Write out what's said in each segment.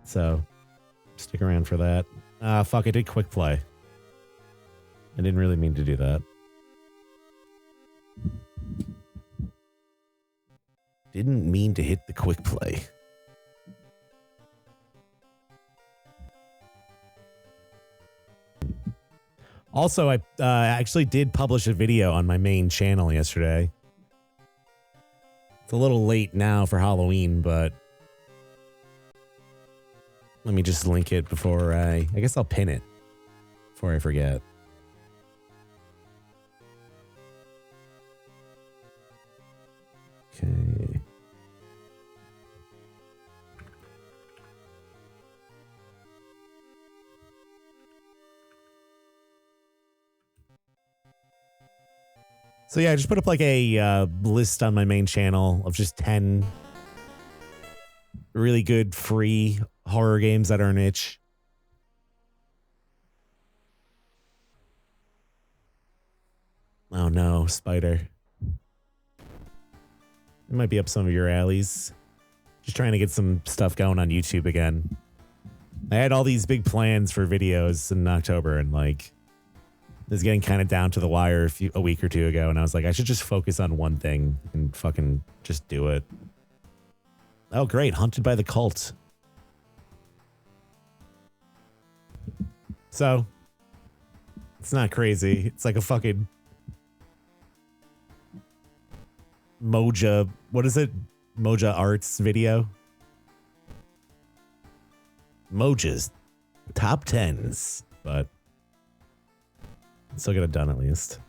So stick around for that. Fuck, I did quick play. I didn't really mean to do that. Didn't mean to hit the quick play. Also, I actually did publish a video on my main channel yesterday. It's a little late now for Halloween, but let me just link it before I guess I'll pin it before I forget. Okay. So yeah, I just put up like a list on my main channel of just 10 really good free horror games that are an itch. Oh no, Spider. It might be up some of your alleys. Just trying to get some stuff going on YouTube again. I had all these big plans for videos in October, and like it was getting kind of down to the wire a week or two ago, and I was like, I should just focus on one thing and fucking just do it. Oh, great. Hunted by the Cult. So, it's not crazy. It's like a fucking Moja, what is it? Moja Arts video? Moja's top 10s, but still get it done at least.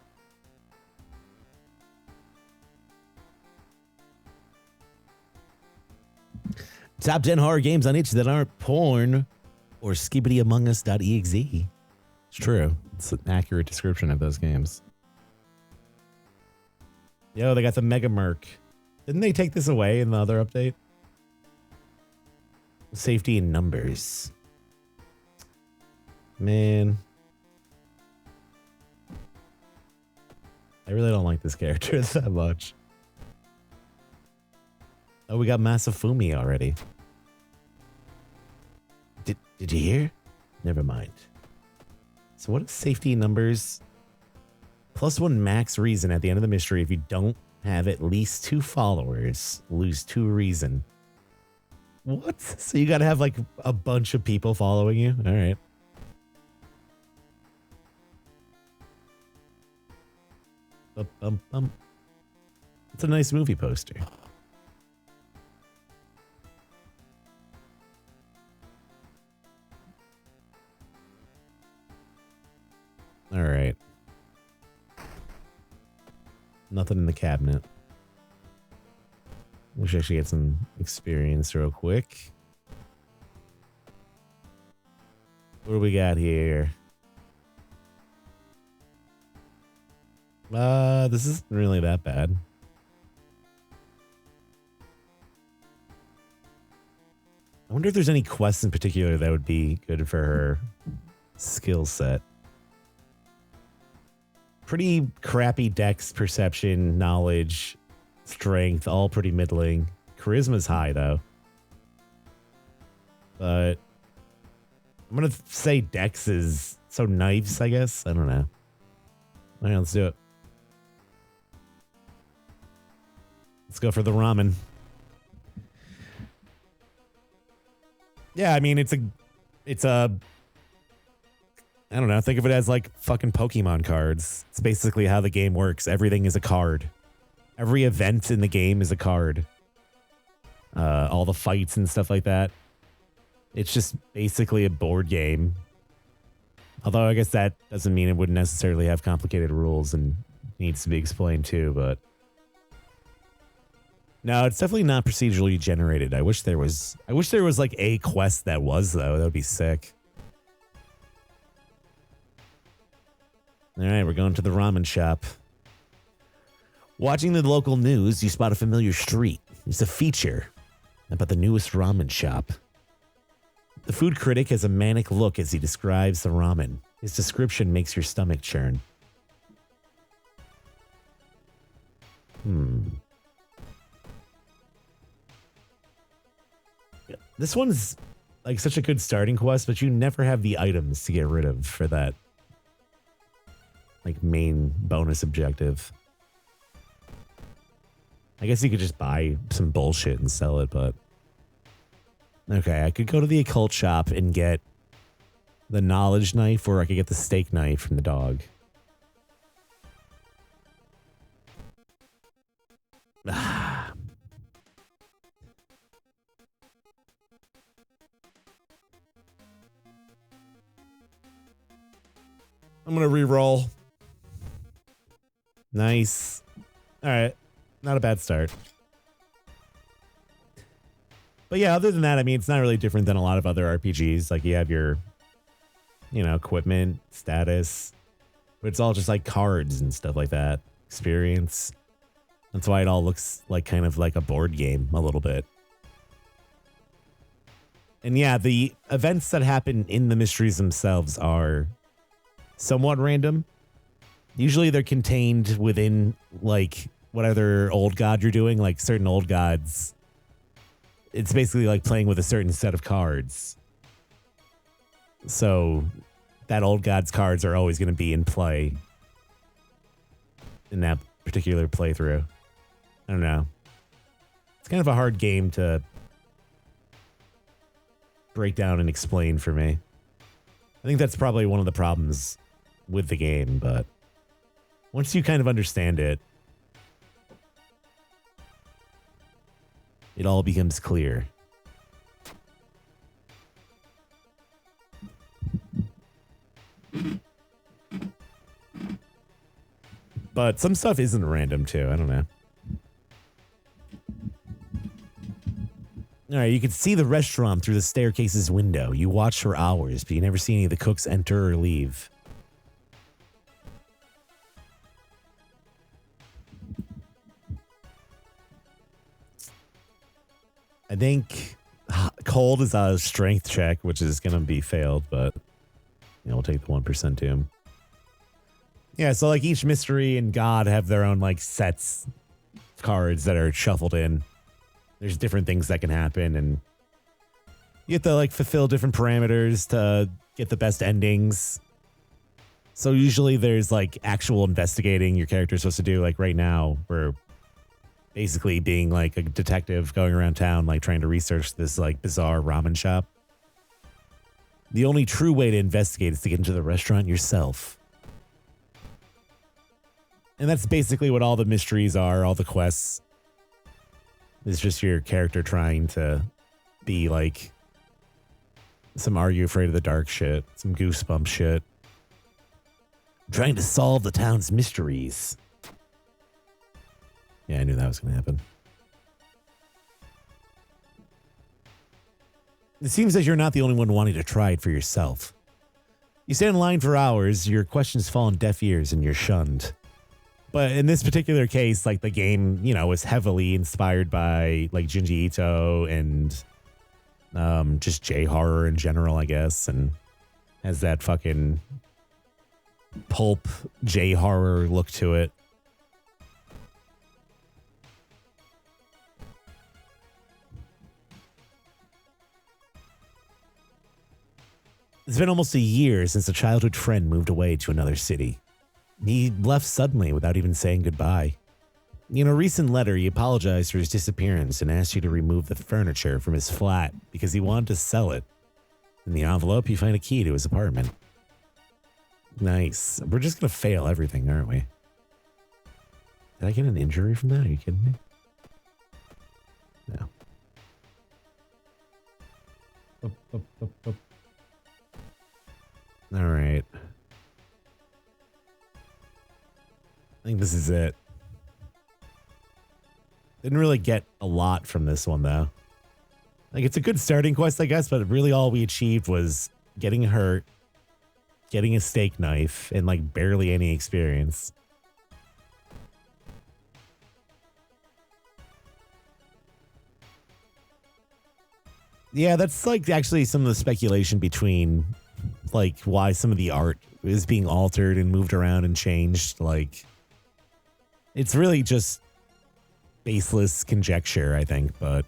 Top 10 horror games on itch that aren't porn or skibidyamongus.exe. It's true. It's an accurate description of those games. Yo, they got the Mega Merc. Didn't they take this away in the other update? Safety in numbers. Man. I really don't like this character that much. Oh, we got Masafumi already. Did you hear? Never mind. So what is safety numbers? +1 max reason at the end of the mystery. If you don't have at least 2 followers, lose 2 reason. What? So you gotta have like a bunch of people following you? All right. It's a nice movie poster. All right. Nothing in the cabinet. We should actually get some experience real quick. What do we got here? This isn't really that bad. I wonder if there's any quests in particular that would be good for her skill set. Pretty crappy dex, perception, knowledge, strength, all pretty middling. Charisma's high, though. But I'm going to say dex is... So knives, I guess? I don't know. All right, let's do it. Let's go for the ramen. Yeah, I mean, it's a... I don't know. Think of it as like fucking Pokemon cards. It's basically how the game works. Everything is a card. Every event in the game is a card. All the fights and stuff like that. It's just basically a board game. Although I guess that doesn't mean it wouldn't necessarily have complicated rules and needs to be explained too, but... No, it's definitely not procedurally generated. I wish there was like a quest that was, though. That would be sick. All right, we're going to the ramen shop. Watching the local news, you spot a familiar street. It's a feature about the newest ramen shop. The food critic has a manic look as he describes the ramen. His description makes your stomach churn. This one's like such a good starting quest, but you never have the items to get rid of for that like main bonus objective. I guess you could just buy some bullshit and sell it, but okay, I could go to the occult shop and get the knowledge knife, or I could get the steak knife from the dog. I'm gonna re-roll. Nice. All right. Not a bad start. But yeah, other than that, I mean, it's not really different than a lot of other RPGs. Like you have your, you know, equipment, status, but it's all just like cards and stuff like that. Experience. That's why it all looks like kind of like a board game a little bit. And yeah, the events that happen in the mysteries themselves are somewhat random. Usually they're contained within like whatever old god you're doing, like certain old gods. It's basically like playing with a certain set of cards. So that old god's cards are always going to be in play in that particular playthrough. I don't know. It's kind of a hard game to break down and explain for me. I think that's probably one of the problems with the game, but once you kind of understand it, it all becomes clear. But some stuff isn't random too. I don't know. All right, you can see the restaurant through the staircase's window. You watch for hours, but you never see any of the cooks enter or leave. I think cold is a strength check, which is going to be failed, but you know, we'll take the 1% to him. Yeah, so like each mystery and god have their own like sets of cards that are shuffled in. There's different things that can happen, and you have to like fulfill different parameters to get the best endings. So usually there's like actual investigating your character's supposed to do. Like right now, we're basically being like a detective going around town, like trying to research this like bizarre ramen shop. The only true way to investigate is to get into the restaurant yourself. And that's basically what all the mysteries are, all the quests. It's just your character trying to be like some Are You Afraid of the Dark shit, some Goosebump shit. Trying to solve the town's mysteries. Yeah, I knew that was going to happen. It seems that you're not the only one wanting to try it for yourself. You stand in line for hours, your questions fall on deaf ears, and you're shunned. But in this particular case, like the game, you know, was heavily inspired by like Junji Ito and just J-horror in general, I guess, and has that fucking pulp J-horror look to it. It's been almost a year since a childhood friend moved away to another city. He left suddenly without even saying goodbye. In a recent letter, he apologized for his disappearance and asked you to remove the furniture from his flat because he wanted to sell it. In the envelope, you find a key to his apartment. Nice. We're just going to fail everything, aren't we? Did I get an injury from that? Are you kidding me? No. Up. All right. I think this is it. Didn't really get a lot from this one, though. Like, it's a good starting quest, I guess, but really all we achieved was getting hurt, getting a steak knife, and, like, barely any experience. Yeah, that's, like, actually some of the speculation between, like, why some of the art is being altered and moved around and changed, like... It's really just baseless conjecture, I think, but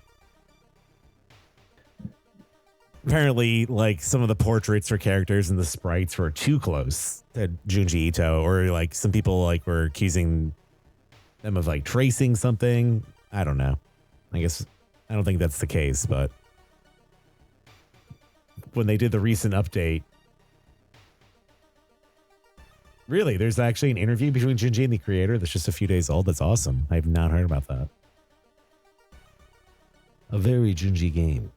apparently, like, some of the portraits for characters and the sprites were too close to Junji Ito, or like some people like were accusing them of like tracing something. I don't know. I guess I don't think that's the case, but when they did the recent update, really, there's actually an interview between Junji and the creator that's just a few days old. That's awesome. I've not heard about that. A very Junji game.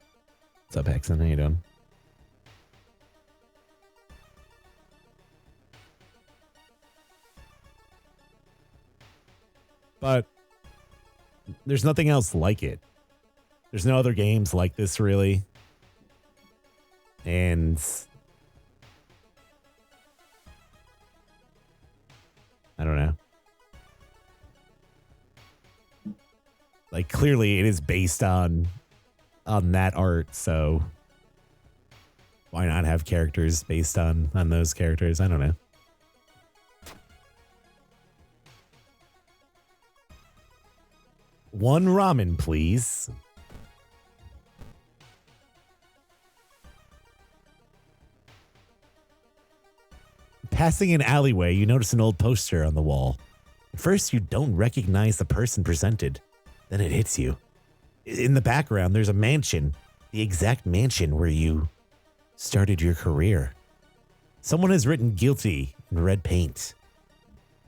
What's up, Hexen? How you doing? But there's nothing else like it. There's no other games like this, really. And I don't know. Like, clearly it is based on that art, so why not have characters based on those characters? I don't know. One ramen, please. Passing an alleyway, you notice an old poster on the wall. At first, you don't recognize the person presented. Then it hits you. In the background, there's a mansion. The exact mansion where you started your career. Someone has written guilty in red paint.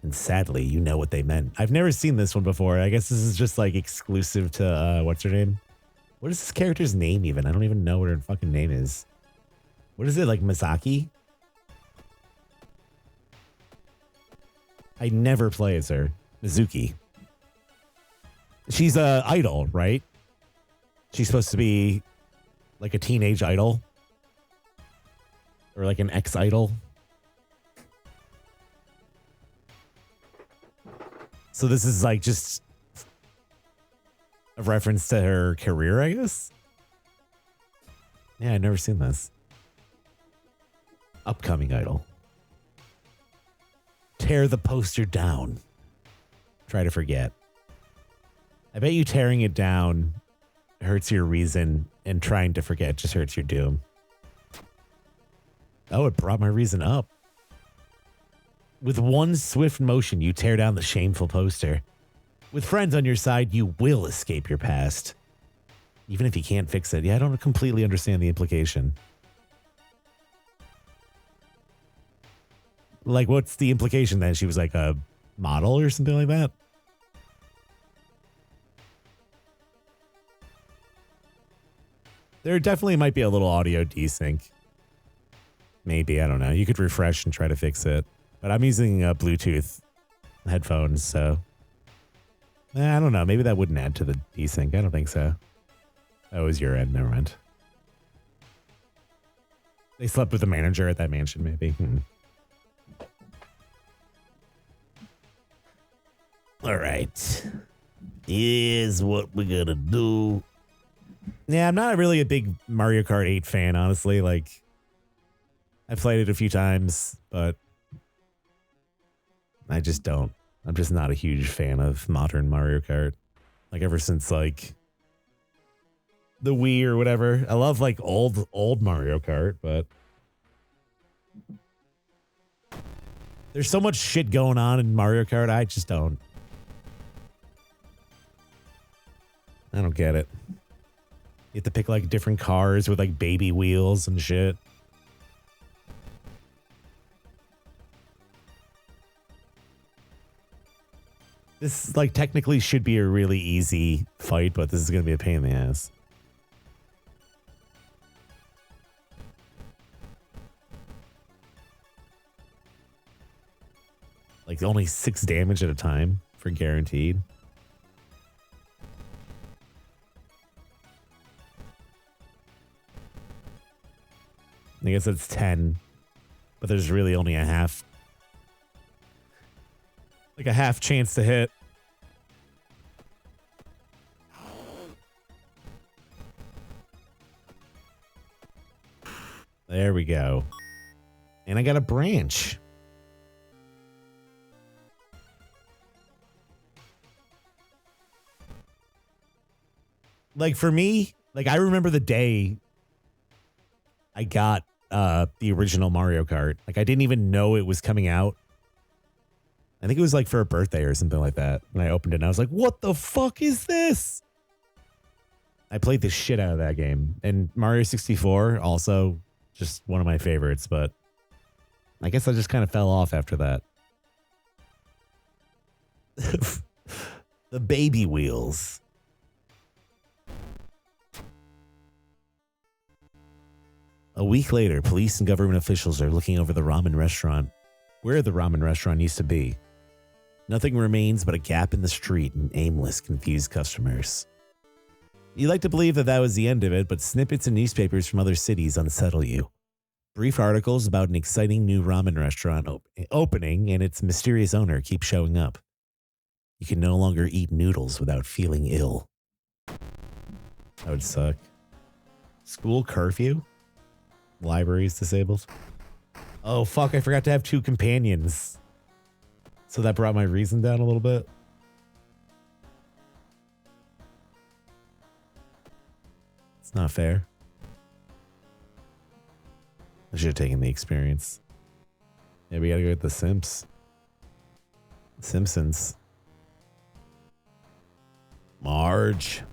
And sadly, you know what they meant. I've never seen this one before. I guess this is just like exclusive to, what's her name? What is this character's name even? I don't even know what her fucking name is. What is it, like Misaki? I never play as her. Mizuki. She's a idol, right? She's supposed to be like a teenage idol. Or like an ex-idol. So this is like just a reference to her career, I guess? Yeah, I've never seen this. Upcoming idol. Tear the poster down. Try to forget. I bet you tearing it down hurts your reason, and trying to forget just hurts your doom. Oh, it brought my reason up. With one swift motion, you tear down the shameful poster. With friends on your side, you will escape your past. Even if you can't fix it. Yeah, I don't completely understand the implication. Like, what's the implication then? She was like a model or something like that? There definitely might be a little audio desync. Maybe, I don't know. You could refresh and try to fix it. But I'm using Bluetooth headphones, so I don't know. Maybe that wouldn't add to the desync. I don't think so. That was your end. Never mind. They slept with the manager at that mansion, maybe. All right. Here's what we're gonna do. Yeah, I'm not really a big Mario Kart 8 fan, honestly. Like, I played it a few times, but I just don't. I'm just not a huge fan of modern Mario Kart. Like, ever since, like, the Wii or whatever. I love, like, old Mario Kart, but there's so much shit going on in Mario Kart, I just don't. I don't get it. You have to pick, like, different cars with, like, baby wheels and shit. This, like, technically should be a really easy fight, but this is going to be a pain in the ass. Like, only 6 damage at a time for guaranteed. I guess it's 10, but there's really only a half. Like a half chance to hit. There we go. And I got a branch. Like, for me, like, I remember the day I got the original Mario Kart. Like, I didn't even know it was coming out. I think it was like for a birthday or something like that. And I opened it and I was like, what the fuck is this? I played the shit out of that game. And Mario 64, also just one of my favorites, but I guess I just kind of fell off after that. The baby wheels. A week later, police and government officials are looking over the ramen restaurant, where the ramen restaurant used to be. Nothing remains but a gap in the street and aimless, confused customers. You'd like to believe that that was the end of it, but snippets in newspapers from other cities unsettle you. Brief articles about an exciting new ramen restaurant opening and its mysterious owner keep showing up. You can no longer eat noodles without feeling ill. That would suck. School curfew? Libraries disabled? Oh, fuck, I forgot to have 2 companions. So that brought my reason down a little bit. It's not fair. I should have taken the experience. Yeah, we gotta go with the Simpsons. Marge.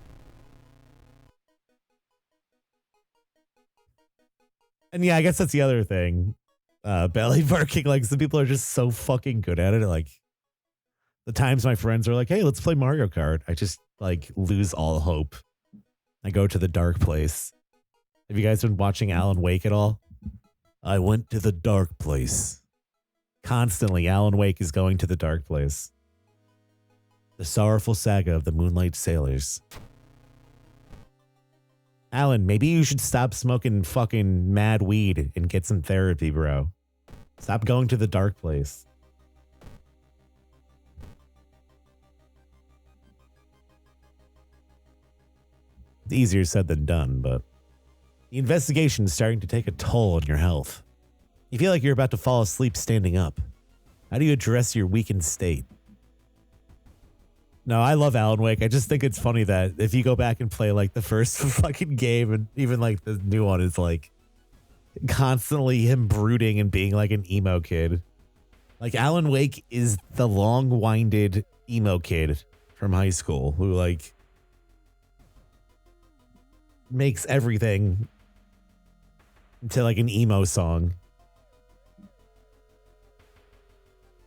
And yeah, I guess that's the other thing. Belly barking, like some people are just so fucking good at it. Like the times my friends are like, hey, let's play Mario Kart. I just like lose all hope. I go to the dark place. Have you guys been watching Alan Wake at all? I went to the dark place. Constantly, Alan Wake is going to the dark place. The sorrowful saga of the Moonlight Sailors. Alan, maybe you should stop smoking fucking mad weed and get some therapy, bro. Stop going to the dark place. It's easier said than done, but the investigation is starting to take a toll on your health. You feel like you're about to fall asleep standing up. How do you address your weakened state? No, I love Alan Wake. I just think it's funny that if you go back and play like the first fucking game and even like the new one is like constantly him brooding and being like an emo kid. Like Alan Wake is the long-winded emo kid from high school who like makes everything into like an emo song.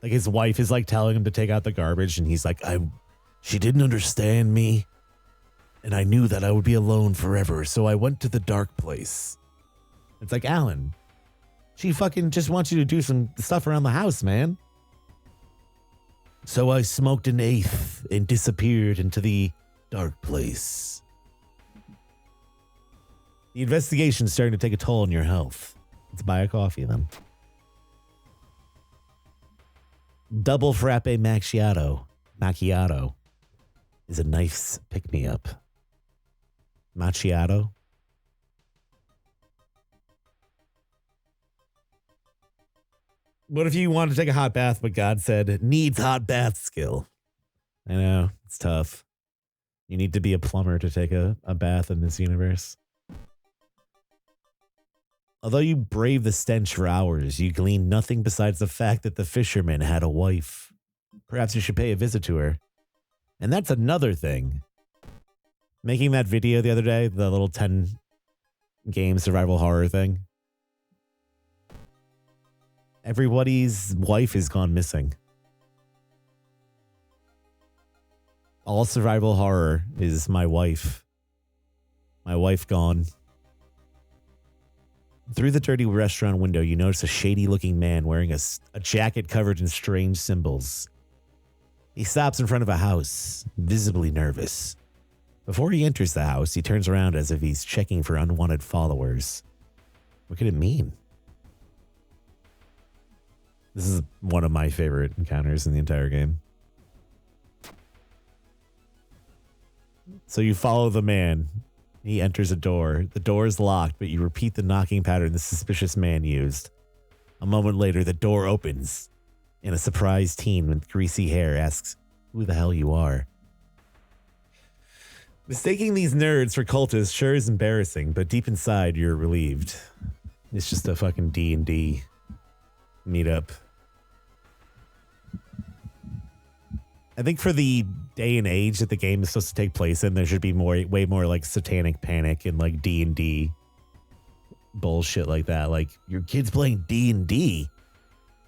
Like his wife is like telling him to take out the garbage and he's like, she didn't understand me and I knew that I would be alone forever, so I went to the dark place. It's like, Alan, she fucking just wants you to do some stuff around the house, man. So I smoked an eighth and disappeared into the dark place. The investigation's starting to take a toll on your health. Let's buy a coffee then. Double frappe macchiato is a nice pick-me-up. Macchiato? What if you wanted to take a hot bath, but God said it needs hot bath skill? I know, it's tough. You need to be a plumber to take a bath in this universe. Although you brave the stench for hours, you glean nothing besides the fact that the fisherman had a wife. Perhaps you should pay a visit to her. And that's another thing. Making that video the other day, the little 10 game survival horror thing. Everybody's wife has gone missing. All survival horror is my wife. My wife gone. Through the dirty restaurant window, you notice a shady-looking man wearing a jacket covered in strange symbols. He stops in front of a house, visibly nervous. Before he enters the house, he turns around as if he's checking for unwanted followers. What could it mean? This is one of my favorite encounters in the entire game. So you follow the man. He enters a door. The door is locked, but you repeat the knocking pattern the suspicious man used. A moment later, the door opens, and a surprised teen with greasy hair asks, "Who the hell you are?" Mistaking these nerds for cultists sure is embarrassing, but deep inside, you're relieved. It's just a fucking D&D meetup. I think for the day and age that the game is supposed to take place in, there should be way more like Satanic Panic and like D&D bullshit like that. Like, your kid's playing D&D.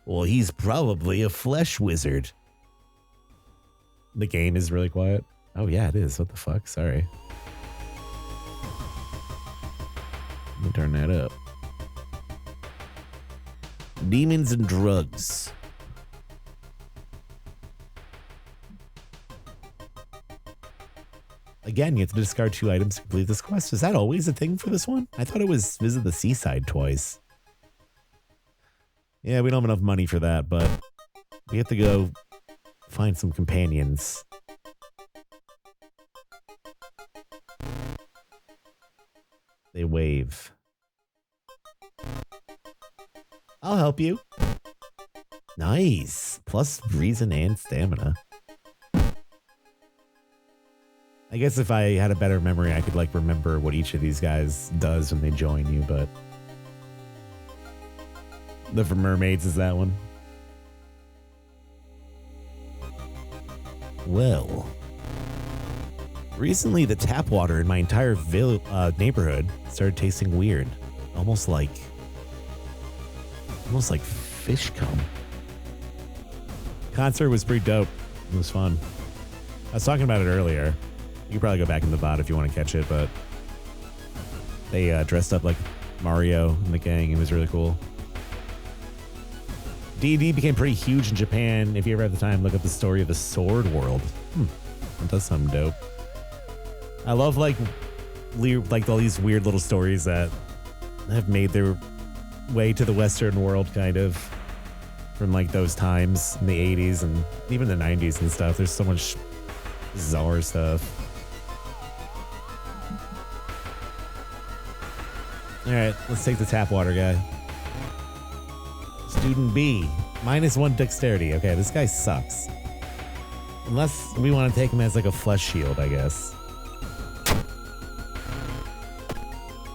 Well, he's probably a flesh wizard. The game is really quiet. Oh yeah, it is. What the fuck? Sorry. Let me turn that up. Demons and drugs. Again, you have to discard 2 items to complete this quest. Is that always a thing for this one? I thought it was visit the seaside twice. Yeah, we don't have enough money for that, but we have to go find some companions. They wave. I'll help you. Nice. Plus reason and stamina. I guess if I had a better memory, I could like remember what each of these guys does when they join you, but the for mermaids is that one. Well, recently the tap water in my entire neighborhood started tasting weird, almost like fish cum. Concert was pretty dope. It was fun. I was talking about it earlier. You can probably go back in the VOD if you want to catch it, but they dressed up like Mario and the gang. It was really cool. D&D became pretty huge in Japan. If you ever have the time, look up the story of the Sword World. That does sound dope. I love like all these weird little stories that have made their way to the Western world, kind of, from like those times in the 80s and even the 90s and stuff. There's so much bizarre stuff. All right, let's take the tap water guy. Student B, -1 dexterity. Okay, this guy sucks. Unless we want to take him as like a flesh shield, I guess.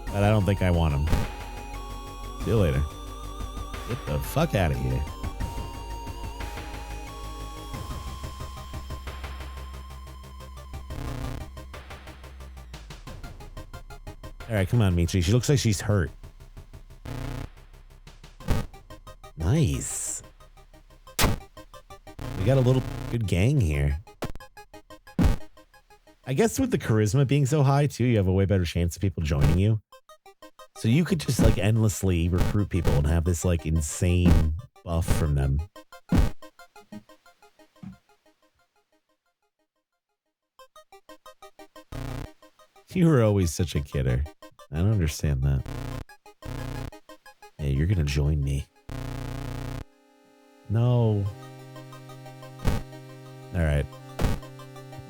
But I don't think I want him. See you later. Get the fuck out of here. All right, come on, Michi. She looks like she's hurt. Nice. We got a little good gang here. I guess with the charisma being so high, too, you have a way better chance of people joining you. So you could just, like, endlessly recruit people and have this, like, insane buff from them. You were always such a kidder. I don't understand that. Hey, you're gonna join me. No. All right.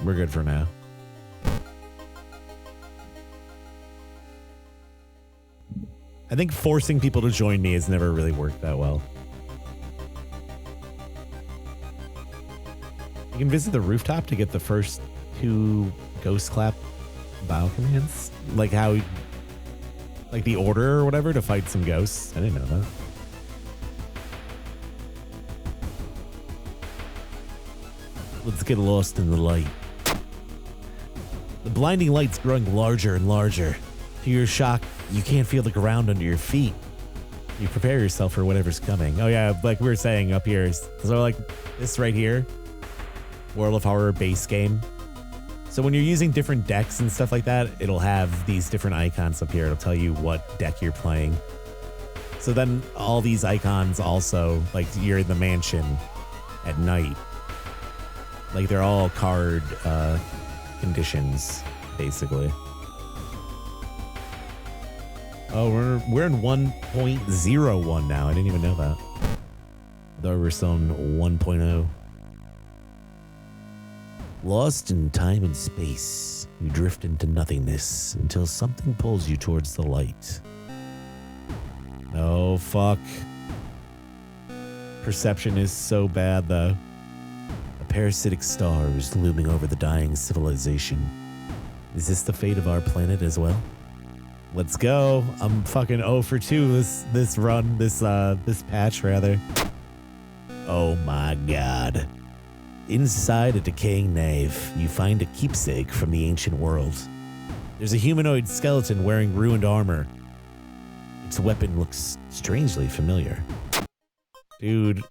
We're good for now. I think forcing people to join me has never really worked that well. You can visit the rooftop to get the first 2 ghost clap bow commands. Like how, like the order or whatever to fight some ghosts. I didn't know that. Let's get lost in the light. The blinding light's growing larger and larger. To your shock, you can't feel the ground under your feet. You prepare yourself for whatever's coming. Oh yeah, like we were saying up here. So like this right here, World of Horror base game. So when you're using different decks and stuff like that, it'll have these different icons up here. It'll tell you what deck you're playing. So then all these icons also, like you're in the mansion at night. Like they're all card conditions, basically. Oh, we're in 1.01 now. I didn't even know that. I thought we were still in 1.0. Lost in time and space, you drift into nothingness until something pulls you towards the light. Oh, fuck. Perception is so bad, though. A parasitic star is looming over the dying civilization. Is this the fate of our planet as well? Let's go. I'm fucking 0 for 2 this run, this patch rather. Oh my god. Inside a decaying nave, you find a keepsake from the ancient world. There's a humanoid skeleton wearing ruined armor. Its weapon looks strangely familiar. Dude.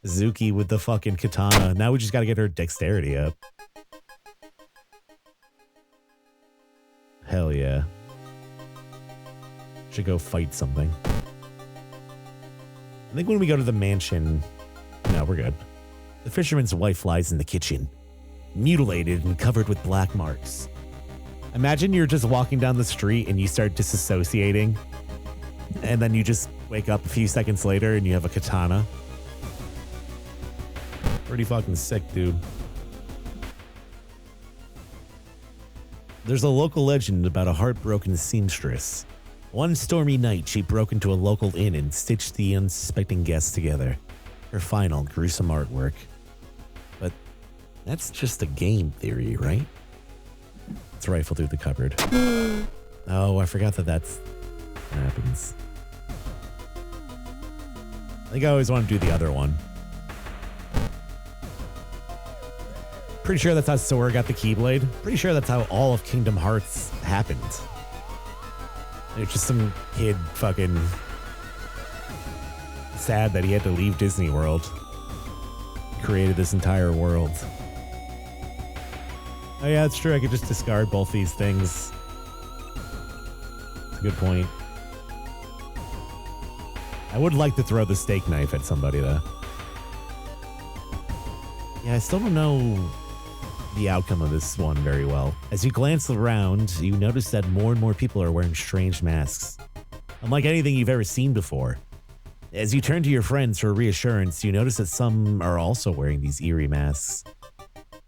Zuki with the fucking katana. Now we just gotta get her dexterity up. Hell yeah. Should go fight something. I think when we go to the mansion... No, we're good. The fisherman's wife lies in the kitchen, mutilated and covered with black marks. Imagine you're just walking down the street and you start disassociating, and then you just wake up a few seconds later and you have a katana. Pretty fucking sick, dude. There's a local legend about a heartbroken seamstress. One stormy night, she broke into a local inn and stitched the unsuspecting guests together. Her final gruesome artwork. But that's just a game theory, right? Let's rifle through the cupboard. Oh, I forgot that that's what happens. I think I always want to do the other one. Pretty sure that's how Sora got the Keyblade. Pretty sure that's how all of Kingdom Hearts happened. It's just some kid fucking sad that he had to leave Disney World. Created this entire world. Oh yeah, it's true. I could just discard both these things. That's a good point. I would like to throw the steak knife at somebody though. Yeah, I still don't know the outcome of this one very well. As you glance around, you notice that more and more people are wearing strange masks. Unlike anything you've ever seen before. As you turn to your friends for reassurance, you notice that some are also wearing these eerie masks.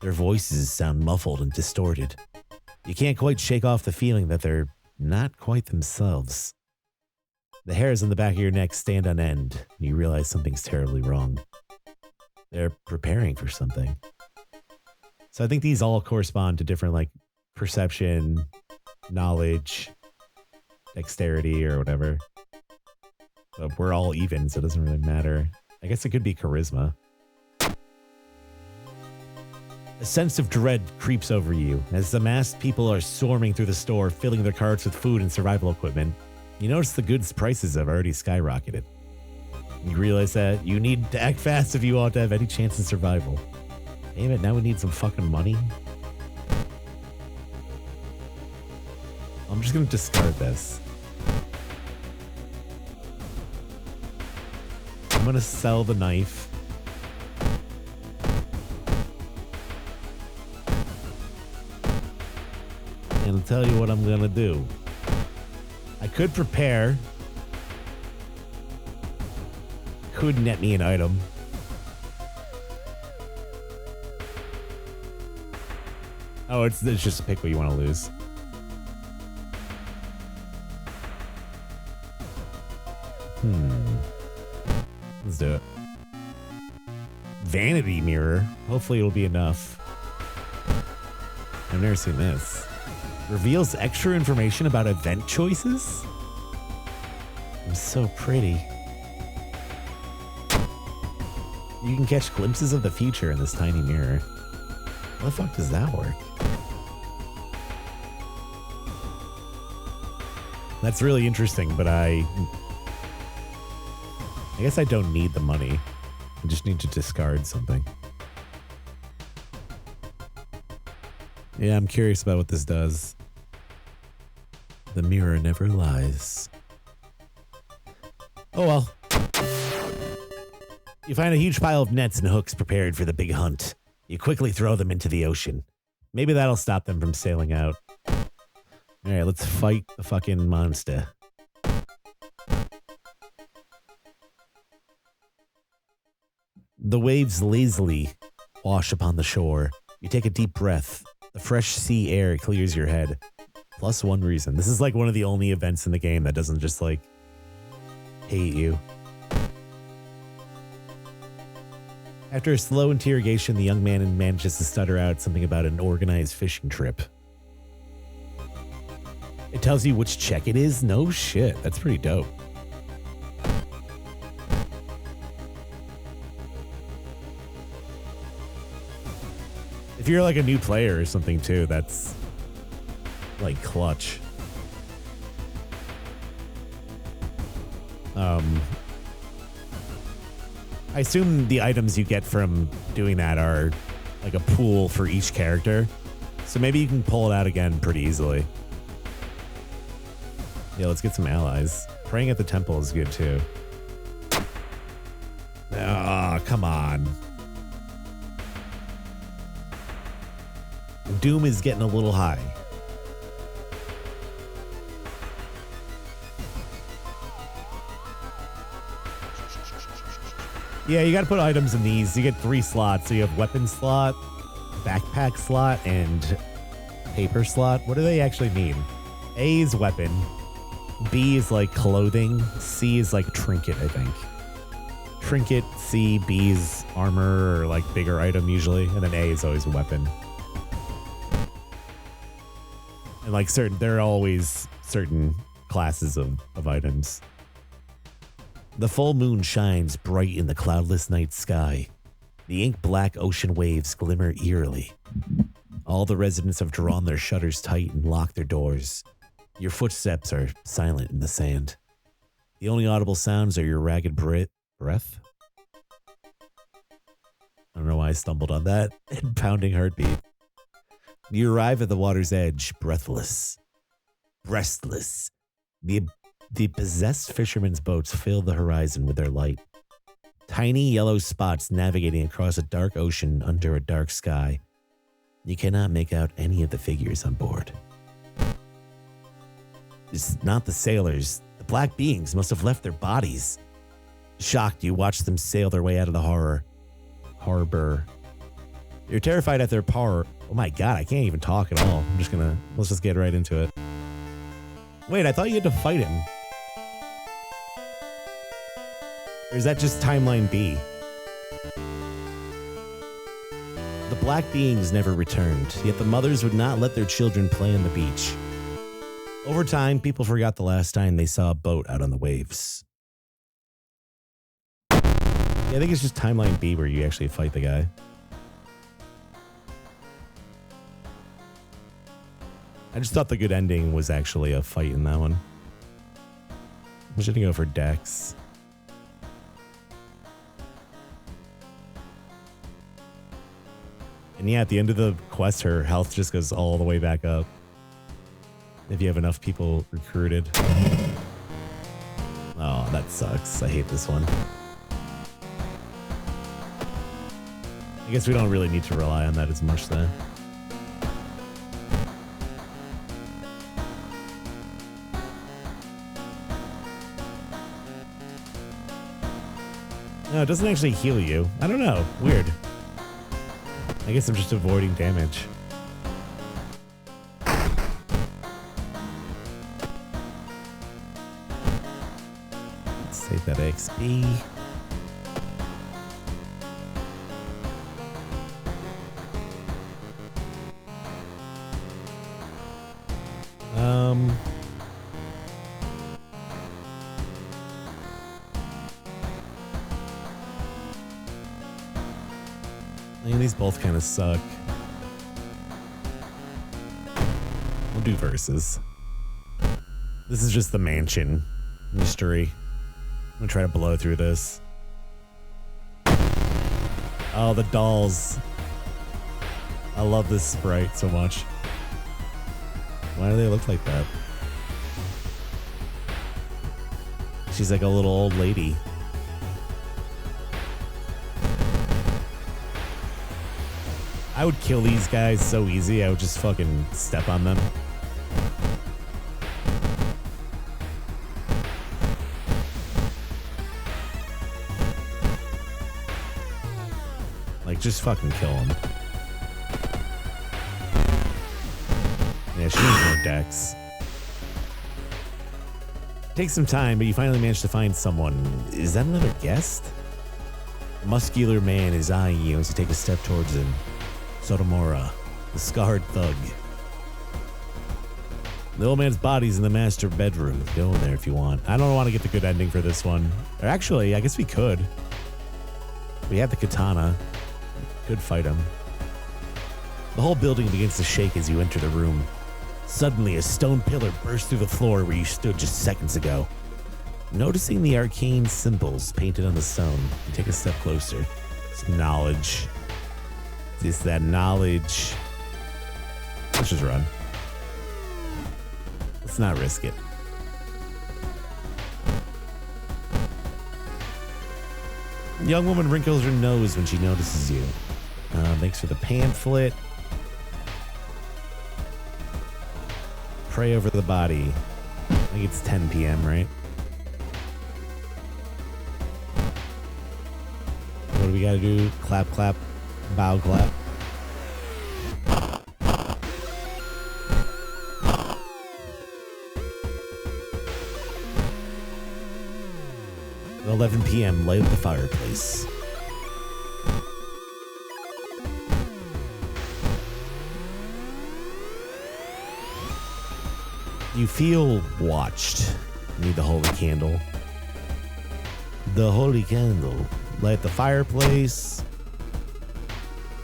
Their voices sound muffled and distorted. You can't quite shake off the feeling that they're not quite themselves. The hairs on the back of your neck stand on end, and you realize something's terribly wrong. They're preparing for something. So I think these all correspond to different, like, perception, knowledge, dexterity, or whatever. But we're all even, so it doesn't really matter. I guess it could be charisma. A sense of dread creeps over you as the masked people are swarming through the store, filling their carts with food and survival equipment. You notice the goods prices have already skyrocketed. You realize that you need to act fast if you want to have any chance of survival. Damn it, now we need some fucking money. I'm just gonna discard this. I'm gonna sell the knife. And I'll tell you what I'm gonna do. I could prepare. Could net me an item. Oh, it's just pick what you want to lose. Let's do it. Vanity mirror. Hopefully it'll be enough. I've never seen this. Reveals extra information about event choices? It's so pretty. You can catch glimpses of the future in this tiny mirror. How the fuck does that work? That's really interesting, but I guess I don't need the money. I just need to discard something. Yeah, I'm curious about what this does. The mirror never lies. Oh well. You find a huge pile of nets and hooks prepared for the big hunt. You quickly throw them into the ocean. Maybe that'll stop them from sailing out. Alright, let's fight the fucking monster. The waves lazily wash upon the shore. You take a deep breath. The fresh sea air clears your head. Plus one reason. This is like one of the only events in the game that doesn't just like hate you. After a slow interrogation, the young man manages to stutter out something about an organized fishing trip. tells you which check it is? No shit. That's pretty dope. If you're like a new player or something too, that's like clutch. I assume the items you get from doing that are like a pool for each character. So maybe you can pull it out again pretty easily. Yeah, let's get some allies. Praying at the temple is good too. Ah, come on. Doom is getting a little high. Yeah, you got to put items in these. You get 3 slots. So you have weapon slot, backpack slot, and paper slot. What do they actually mean? A is weapon. B is like clothing. C is like trinket, I think. Trinket, C, B is armor or like bigger item usually. And then A is always a weapon. And like there are always certain classes of items. The full moon shines bright in the cloudless night sky. The ink-black ocean waves glimmer eerily. All the residents have drawn their shutters tight and locked their doors. Your footsteps are silent in the sand. The only audible sounds are your ragged breath. I don't know why I stumbled on that. And pounding heartbeat. You arrive at the water's edge, breathless. Restless. The possessed fishermen's boats fill the horizon with their light. Tiny yellow spots navigating across a dark ocean under a dark sky. You cannot make out any of the figures on board. It's not the sailors. The black beings must have left their bodies. Shocked, you watch them sail their way out of the harbor. You're terrified at their power. Oh my god, I can't even talk at all. Let's just get right into it. Wait, I thought you had to fight him. Or is that just timeline B? The black beings never returned, yet the mothers would not let their children play on the beach. Over time, people forgot the last time they saw a boat out on the waves. Yeah, I think it's just timeline B where you actually fight the guy. I just thought the good ending was actually a fight in that one. I'm just gonna go for Dex. And yeah, at the end of the quest, her health just goes all the way back up. If you have enough people recruited. Oh, that sucks. I hate this one. I guess we don't really need to rely on that as much then. No, it doesn't actually heal you. I don't know. Weird. I guess I'm just avoiding damage. Let's take that XP. I mean, these both kind of suck. We'll do verses. This is just the mansion mystery. I'm gonna try to blow through this. Oh, the dolls. I love this sprite so much. Why do they look like that? She's like a little old lady. I would kill these guys so easy, I would just fucking step on them. Like, just fucking kill them. Yeah, she needs more dex. Takes some time, but you finally manage to find someone. Is that another guest? A muscular man is eyeing you as you take a step towards him. Sotomura, the scarred thug. The old man's body's in the master bedroom. Go in there if you want. I don't want to get the good ending for this one. Or actually, I guess we could. We have the katana. Could fight him. The whole building begins to shake as you enter the room. Suddenly, a stone pillar bursts through the floor where you stood just seconds ago. Noticing the arcane symbols painted on the stone, you take a step closer. It's knowledge. It's that knowledge. Let's just run. Let's not risk it. The young woman wrinkles her nose when she notices you. Thanks for the pamphlet. Pray over the body. I think it's 10 p.m., right? What do we gotta do? Clap, clap, bow, clap. 11 p.m., light up the fireplace. You feel watched. You need the holy candle. The holy candle. Light the fireplace.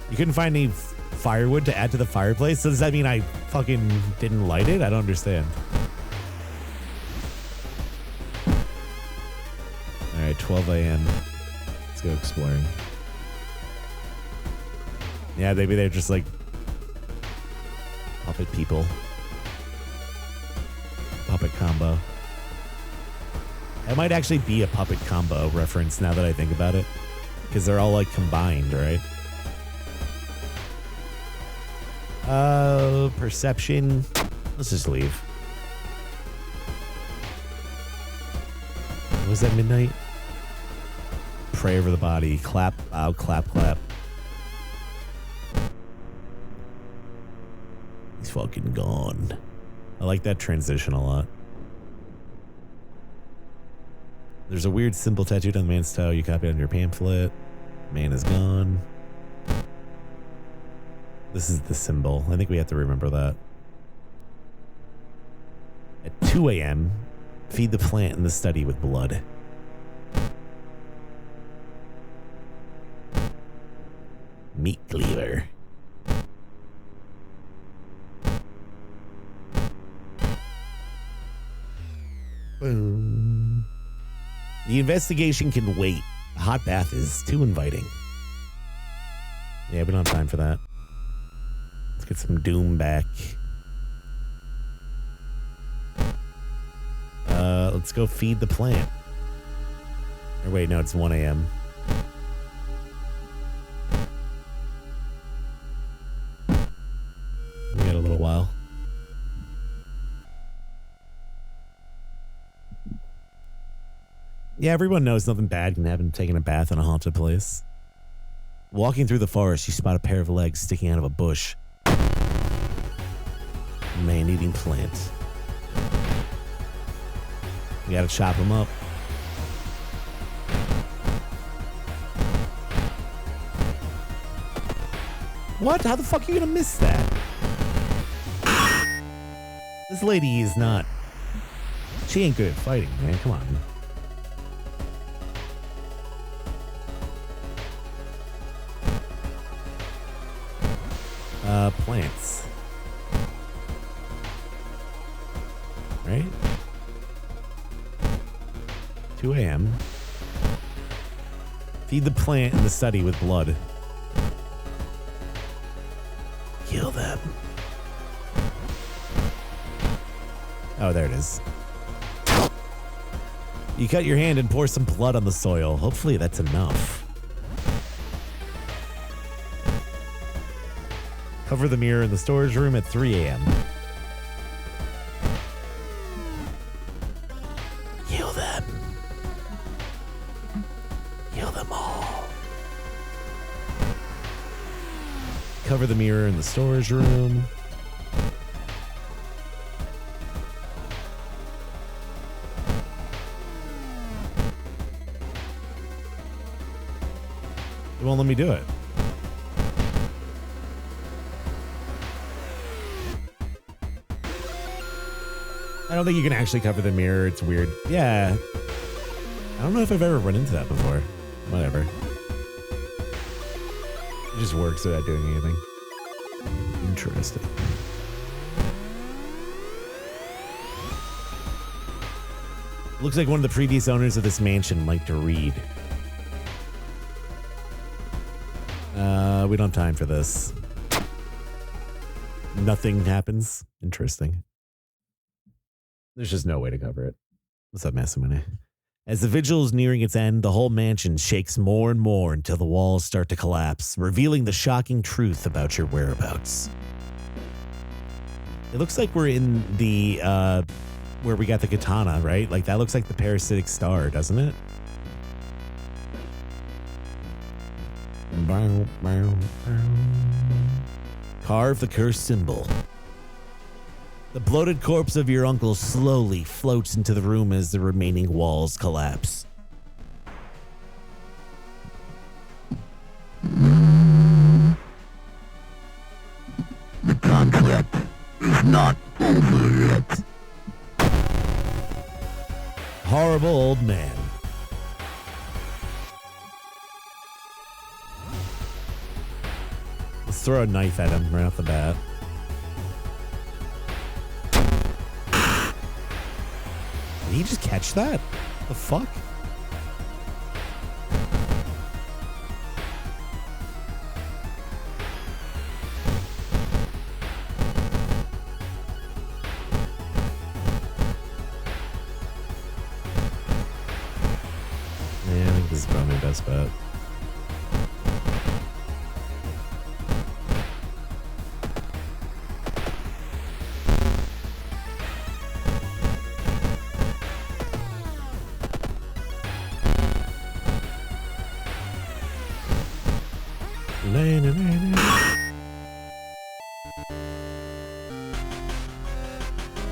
You couldn't find any firewood to add to the fireplace? So does that mean I fucking didn't light it? I don't understand. Alright, 12 a.m. Let's go exploring. Yeah, maybe they're just like puppet people. Puppet combo. That might actually be a puppet combo reference now that I think about it. Because they're all like combined, right? Perception. Let's just leave. Was that midnight? Pray over the body. Clap, bow, clap, clap. He's fucking gone. I like that transition a lot. There's a weird symbol tattooed on the man's toe. You copy it on your pamphlet. Man is gone. This is the symbol. I think we have to remember that. At 2 a.m., feed the plant in the study with blood. Meat cleaver. Boom. The investigation can wait. A hot bath is too inviting. Yeah, we don't have time for that. Let's get some Doom back. Let's go feed the plant. Or wait, no, it's 1 a.m. We got a little while. Yeah, everyone knows nothing bad can happen taking a bath in a haunted place. Walking through the forest, you spot a pair of legs sticking out of a bush. Man-eating plant. You gotta chop them up. What? How the fuck are you gonna miss that? This lady is not... She ain't good at fighting, man. Come on. Plants. Right? 2 a.m. Feed the plant in the study with blood. Kill them. Oh, there it is. You cut your hand and pour some blood on the soil. Hopefully that's enough. Cover the mirror in the storage room at 3 a.m. Kill them. Kill them all. Cover the mirror in the storage room. It won't let me do it. don't think you can actually cover the mirror. It's weird. Yeah. I don't know if I've ever run into that before. Whatever. It just works without doing anything. Interesting. Looks like one of the previous owners of this mansion liked to read. We don't have time for this. Nothing happens. Interesting. There's just no way to cover it. What's up, Massimone? As the vigil is nearing its end, the whole mansion shakes more and more until the walls start to collapse, revealing the shocking truth about your whereabouts. It looks like we're in the, where we got the katana, right? Like, that looks like the parasitic star, doesn't it? Carve the cursed symbol. The bloated corpse of your uncle slowly floats into the room as the remaining walls collapse. The contract is not over yet. Horrible old man. Let's throw a knife at him right off the bat. Did he just catch that? The fuck? Yeah, I think this is probably my best bet.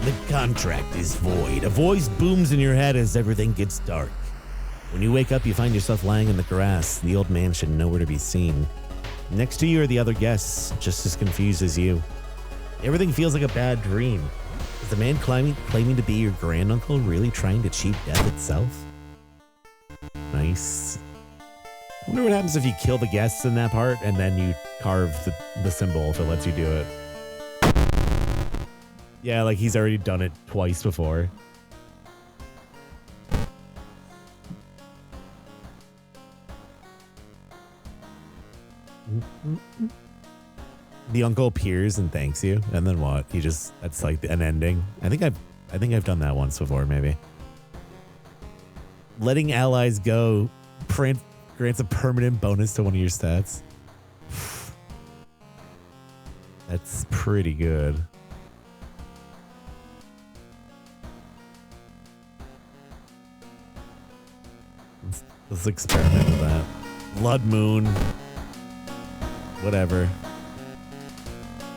The contract is void. A voice booms in your head as everything gets dark. When you wake up, you find yourself lying in the grass, the old mansion nowhere to be seen. Next to you are the other guests, just as confused as you. Everything feels like a bad dream. Is the man claiming to be your granduncle really trying to cheat death itself? Nice. I wonder what happens if you kill the guests in that part and then you carve the symbol if it lets you do it. Yeah, like he's already done it twice before. The uncle appears and thanks you, and then what? He just, that's like an ending. I think I've done that once before, maybe. Letting allies go grants a permanent bonus to one of your stats. That's pretty good. Let's experiment with that. Blood Moon. Whatever.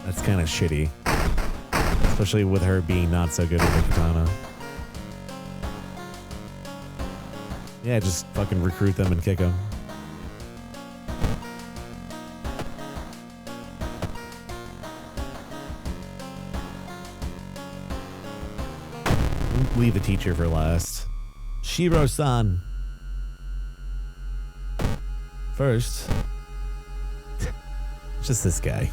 That's kind of shitty. Especially with her being not so good with the katana. Yeah, just fucking recruit them and kick them. Leave the teacher for last. Shiro-san. First, just this guy.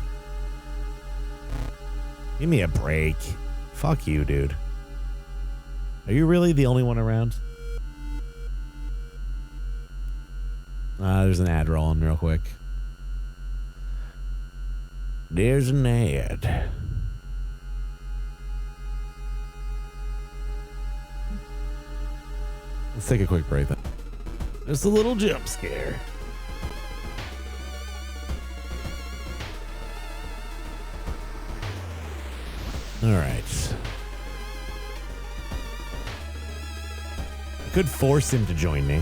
Give me a break. Fuck you, dude. Are you really the only one around? There's an ad rolling real quick. There's an ad. Let's take a quick break then. Just a little jump scare. All right. I could force him to join me.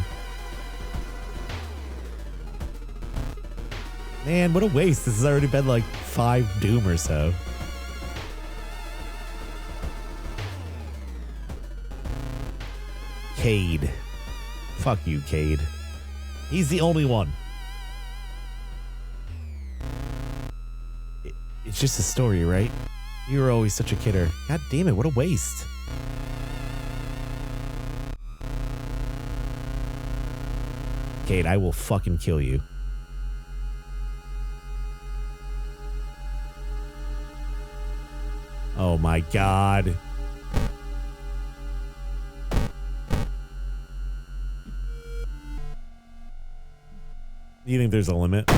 Man, what a waste. This has already been like 5 Doom or so. Cade. Fuck you, Cade. He's the only one. It's just a story, right? You were always such a kidder. God damn it, what a waste. Kate, I will fucking kill you. Oh my god. You think there's a limit?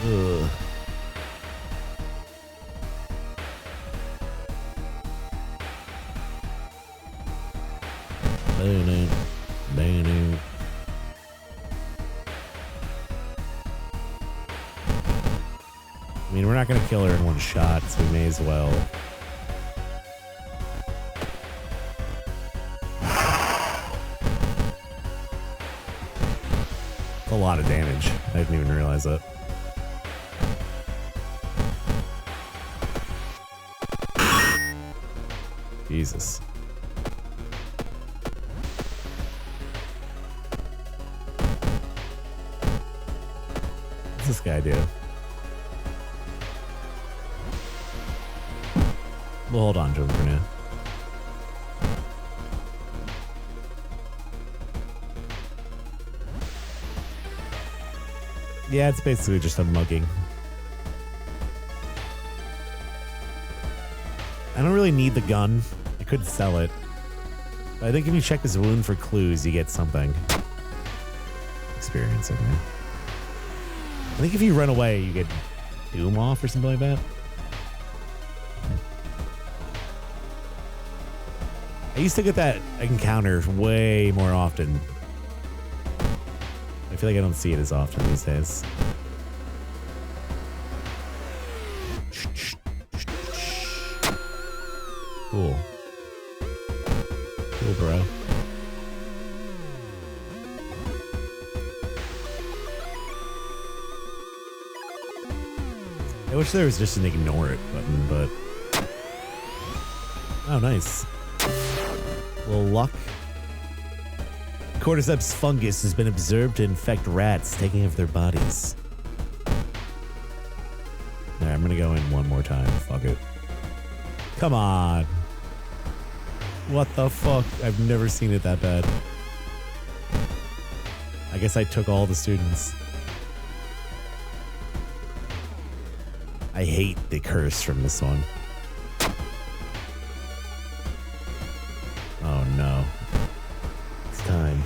Ugh. I mean, we're not going to kill her in one shot, so we may as well. That's a lot of damage. I didn't even realize that. Jesus. What's this guy do? We'll hold on to him for now. Yeah, it's basically just a mugging. I don't really need the gun. I could sell it. But I think if you check his wound for clues, you get something. Experience, okay. I think if you run away, you get Doom off or something like that. I used to get that encounter way more often. I feel like I don't see it as often these days. Cool. Cool, bro. I wish there was just an ignore it button, but... Oh, nice. A little luck. Cordyceps fungus has been observed to infect rats, taking over their bodies. Alright, I'm gonna go in one more time. Fuck it. Come on. What the fuck? I've never seen it that bad. I guess I took all the students. I hate the curse from this one. Oh no. It's time.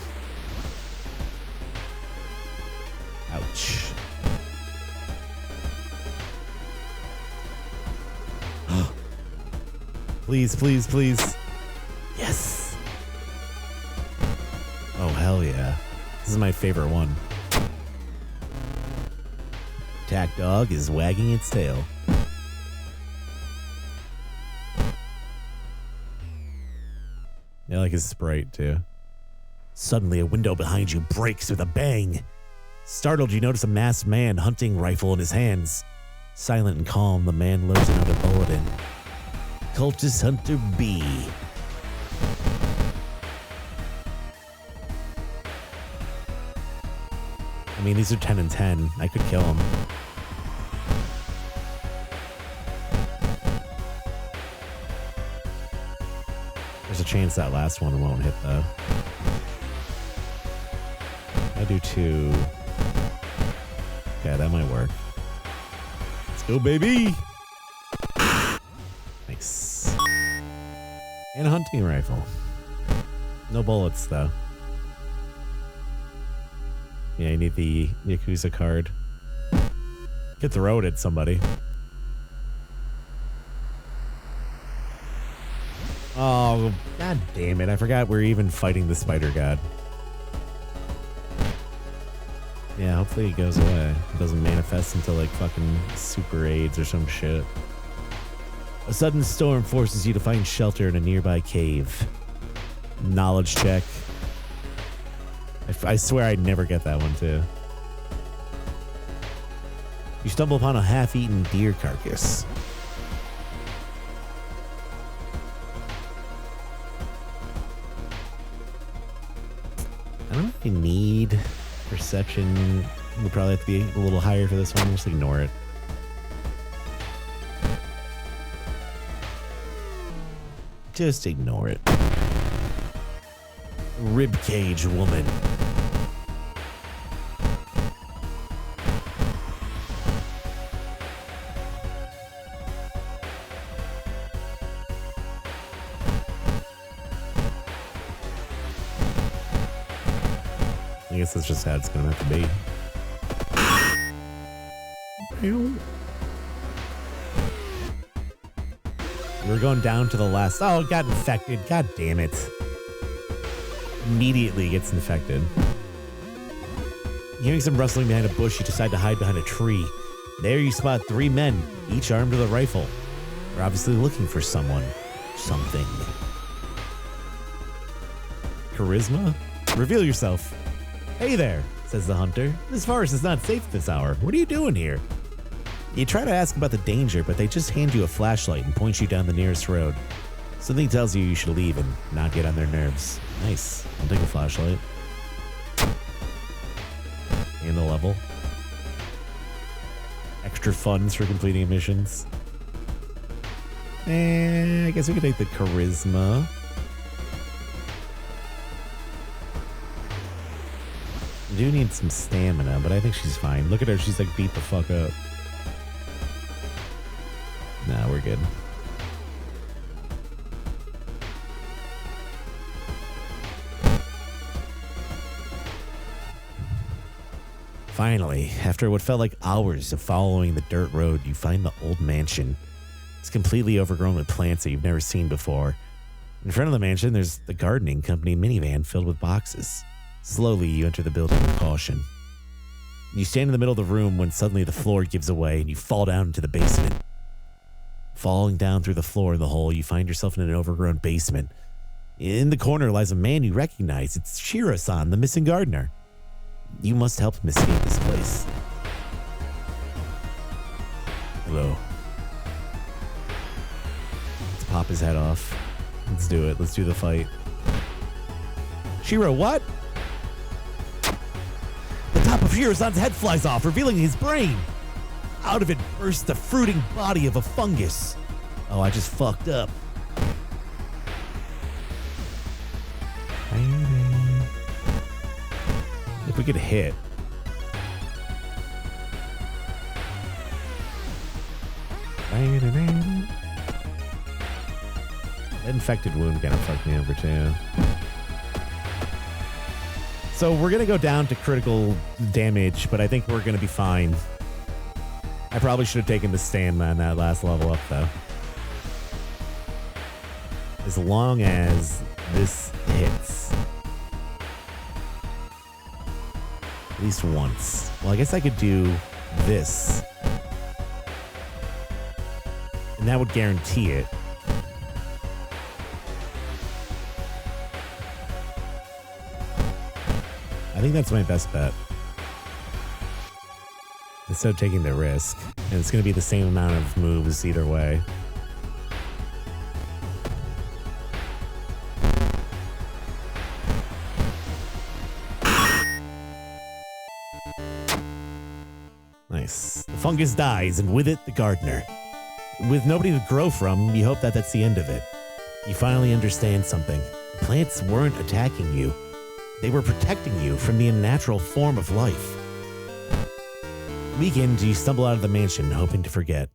Ouch. Please, please, please. Yes. Oh, hell yeah. This is my favorite one. Attack dog is wagging its tail. I like his sprite, too. Suddenly, a window behind you breaks with a bang. Startled, you notice a masked man, hunting rifle in his hands. Silent and calm, the man loads another bullet in. Cultist Hunter B. I mean, these are 10 and 10. I could kill him. There's a chance that last one won't hit, though. I do 2. Okay, that might work. Let's go, baby! Nice. And a hunting rifle. No bullets, though. Yeah, you need the Yakuza card. Could throw it at somebody. Oh, god damn it. I forgot we're even fighting the spider god. Yeah, hopefully it goes away. It doesn't manifest until like fucking Super AIDS or some shit. A sudden storm forces you to find shelter in a nearby cave. Knowledge check. I swear I'd never get that one, too. You stumble upon a half-eaten deer carcass. I don't really need perception. We'll probably have to be a little higher for this one. Just ignore it. Just ignore it. Ribcage woman. I guess that's just how it's gonna have to be. We're going down to the last. Oh, it got infected. God damn it. Immediately gets infected. Hearing some rustling behind a bush, you decide to hide behind a tree. There you spot 3 men, each armed with a rifle. They're obviously looking for someone. Something. Charisma? Reveal yourself. Hey there, says the hunter. This forest is not safe this hour. What are you doing here? You try to ask about the danger, but they just hand you a flashlight and point you down the nearest road. Something tells you should leave and not get on their nerves. Nice. I'll take a flashlight. And a level. Extra funds for completing missions. And I guess we could take the charisma. I do need some stamina, but I think she's fine. Look at her. She's like beat the fuck up. Nah, we're good. Finally, after what felt like hours of following the dirt road, you find the old mansion. It's completely overgrown with plants that you've never seen before. In front of the mansion, there's the gardening company minivan filled with boxes. Slowly, you enter the building with caution. You stand in the middle of the room when suddenly the floor gives away and you fall down into the basement. Falling down through the floor in the hole, you find yourself in an overgrown basement. In the corner lies a man you recognize. It's Shiro-san, the missing gardener. You must help him escape this place. Hello. Let's pop his head off. Let's do it. Let's do the fight. Shiro, what? The top of Shiro-san's head flies off, revealing his brain. Out of it bursts the fruiting body of a fungus. Oh, I just fucked up. If we could hit. That infected wound kind of fucked me over too. So we're going to go down to critical damage, but I think we're going to be fine. I probably should have taken the stand on that last level up, though. As long as this hits. At least once. Well, I guess I could do this. And that would guarantee it. I think that's my best bet. Instead of taking the risk. And it's going to be the same amount of moves either way. Nice. The fungus dies, and with it, the gardener. With nobody to grow from, you hope that that's the end of it. You finally understand something. The plants weren't attacking you. They were protecting you from the unnatural form of life. Weakened, you stumble out of the mansion, hoping to forget.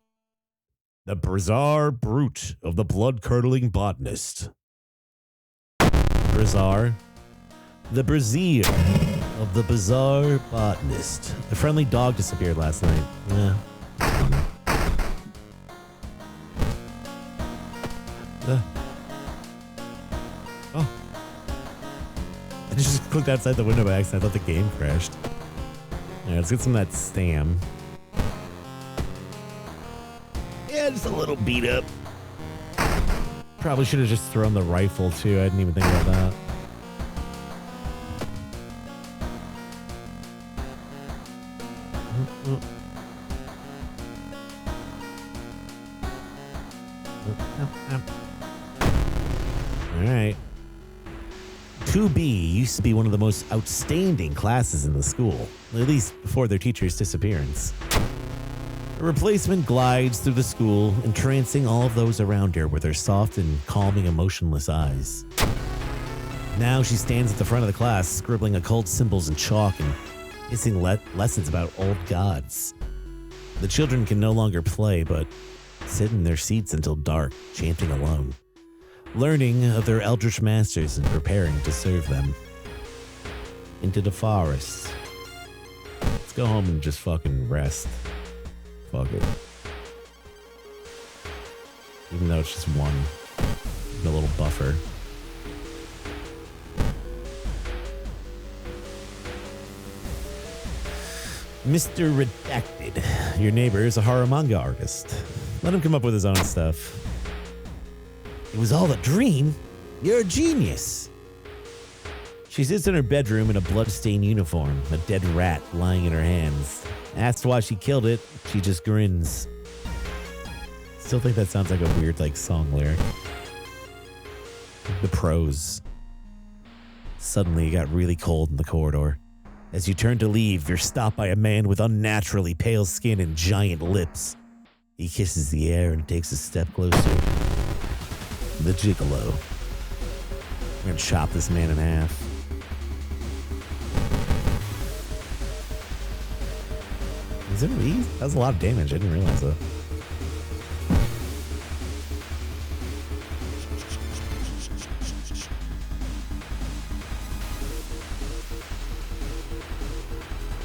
The bizarre brute of the blood-curdling botanist. Bizarre? The brazier of the bizarre botanist. The friendly dog disappeared last night. Oh. I just clicked outside the window by accident. I thought the game crashed. Alright, let's get some of that stam. Yeah, just a little beat up. Probably should have just thrown the rifle too. I didn't even think about that. Alright. 2B used to be one of the most outstanding classes in the school, at least before their teacher's disappearance. A replacement glides through the school, entrancing all of those around her with her soft and calming, emotionless eyes. Now she stands at the front of the class, scribbling occult symbols in chalk and hissing lessons about old gods. The children can no longer play, but sit in their seats until dark, chanting alone, learning of their eldritch masters and preparing to serve them. Into the forest. Let's go home and just fucking rest. Fuck it. Even though it's just one. A little buffer. Mr. Redacted. Your neighbor is a horror manga artist. Let him come up with his own stuff. It was all a dream? You're a genius. She sits in her bedroom in a bloodstained uniform, a dead rat lying in her hands. Asked why she killed it, she just grins. Still think that sounds like a weird, song lyric. The prose. Suddenly, it got really cold in the corridor. As you turn to leave, you're stopped by a man with unnaturally pale skin and giant lips. He kisses the air and takes a step closer. The gigolo. I'm gonna chop this man in half. Is it really? That was a lot of damage. I didn't realize that.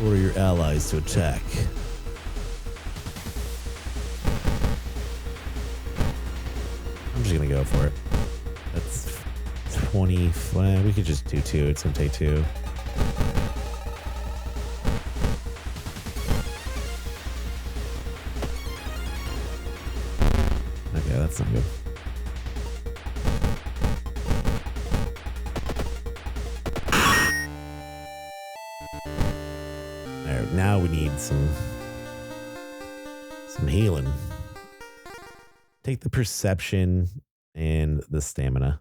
Order your allies to attack. I'm just gonna go for it. That's 20. Well, we could just do 2. It's gonna take 2. Okay, that's not good. Alright, now we need some healing. Take the perception and the stamina.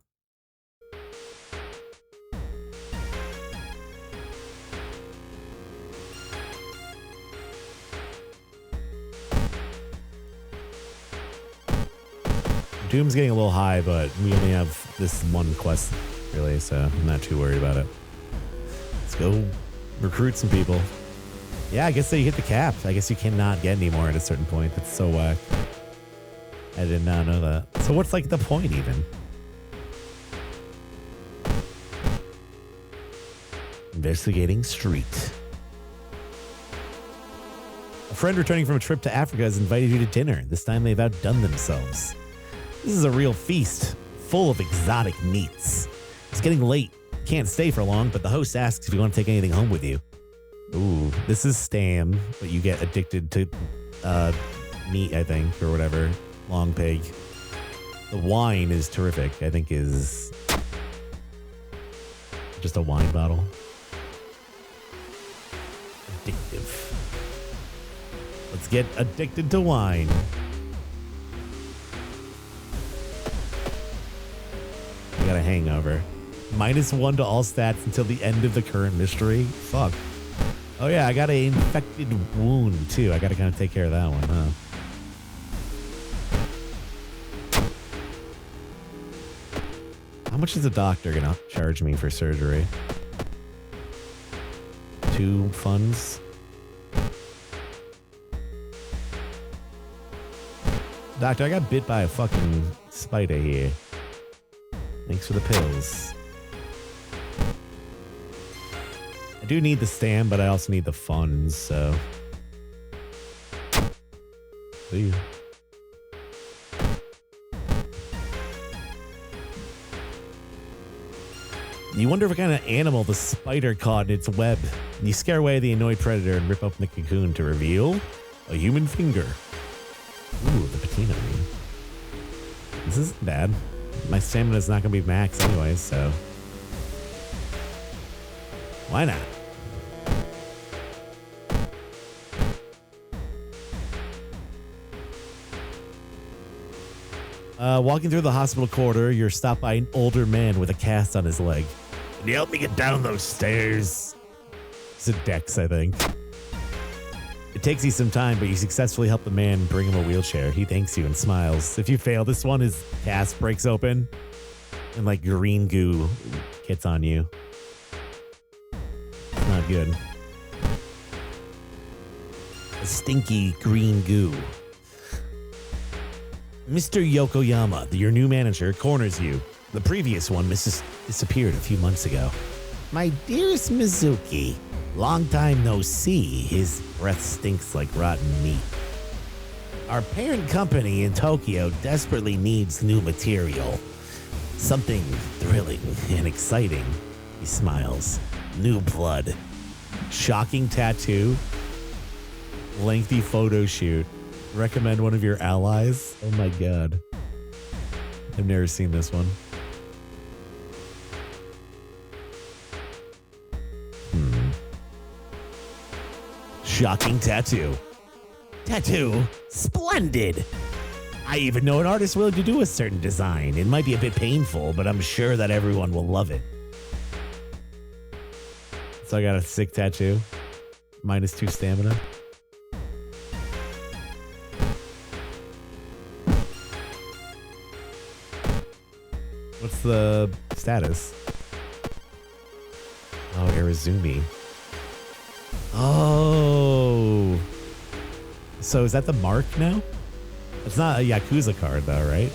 Doom's getting a little high, but we only have this one quest, really, so I'm not too worried about it. Let's go recruit some people. Yeah, I guess that you hit the cap. I guess you cannot get any more at a certain point. That's so whack. I did not know that. So what's the point even? Investigating street. A friend returning from a trip to Africa has invited you to dinner. This time they've outdone themselves. This is a real feast, full of exotic meats. It's getting late. Can't stay for long, but the host asks if you want to take anything home with you. Ooh, this is Stam, but you get addicted to meat, I think, or whatever. Long pig. The wine is terrific, I think is just a wine bottle. Addictive. Let's get addicted to wine. I got a hangover. -1 to all stats until the end of the current mystery. Fuck. Oh yeah, I got an infected wound too. I gotta kind of take care of that one, huh? How much is the doctor gonna charge me for surgery? 2 funds? Doctor, I got bit by a fucking spider here. Thanks for the pills. I do need the stam, but I also need the funds, so. See you. You wonder what kind of animal the spider caught in its web. You scare away the annoyed predator and rip open the cocoon to reveal a human finger. Ooh, the patina ring. This isn't bad. My stamina's not going to be max anyway, so. Why not? Walking through the hospital corridor, you're stopped by an older man with a cast on his leg. Can you help me get down those stairs? It's a Dex, I think. It takes you some time, but you successfully help the man bring him a wheelchair. He thanks you and smiles. If you fail this one, his cast breaks open and like green goo gets on you. It's not good. A stinky green goo. Mr. Yokoyama, your new manager, corners you. The previous one disappeared a few months ago. My dearest Mizuki, long time no see. His breath stinks like rotten meat. Our parent company in Tokyo desperately needs new material. Something thrilling and exciting. He smiles. New blood. Shocking tattoo. Lengthy photo shoot. Recommend one of your allies. Oh my god. I've never seen this one. Shocking tattoo. Tattoo? Splendid. I even know an artist willing to do a certain design. It might be a bit painful, but I'm sure that everyone will love it. So I got a sick tattoo. -2 stamina. What's the status? Oh, Arizumi. Oh. So is that the mark now? It's not a Yakuza card though, right?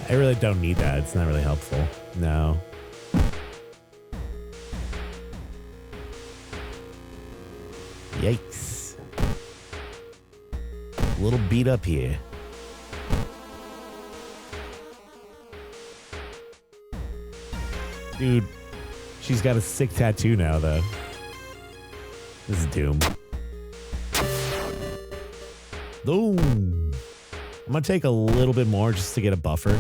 I really don't need that. It's not really helpful. No. Yikes. A little beat up here. Dude, she's got a sick tattoo now, though. This is Doom. Boom. I'm going to take a little bit more just to get a buffer.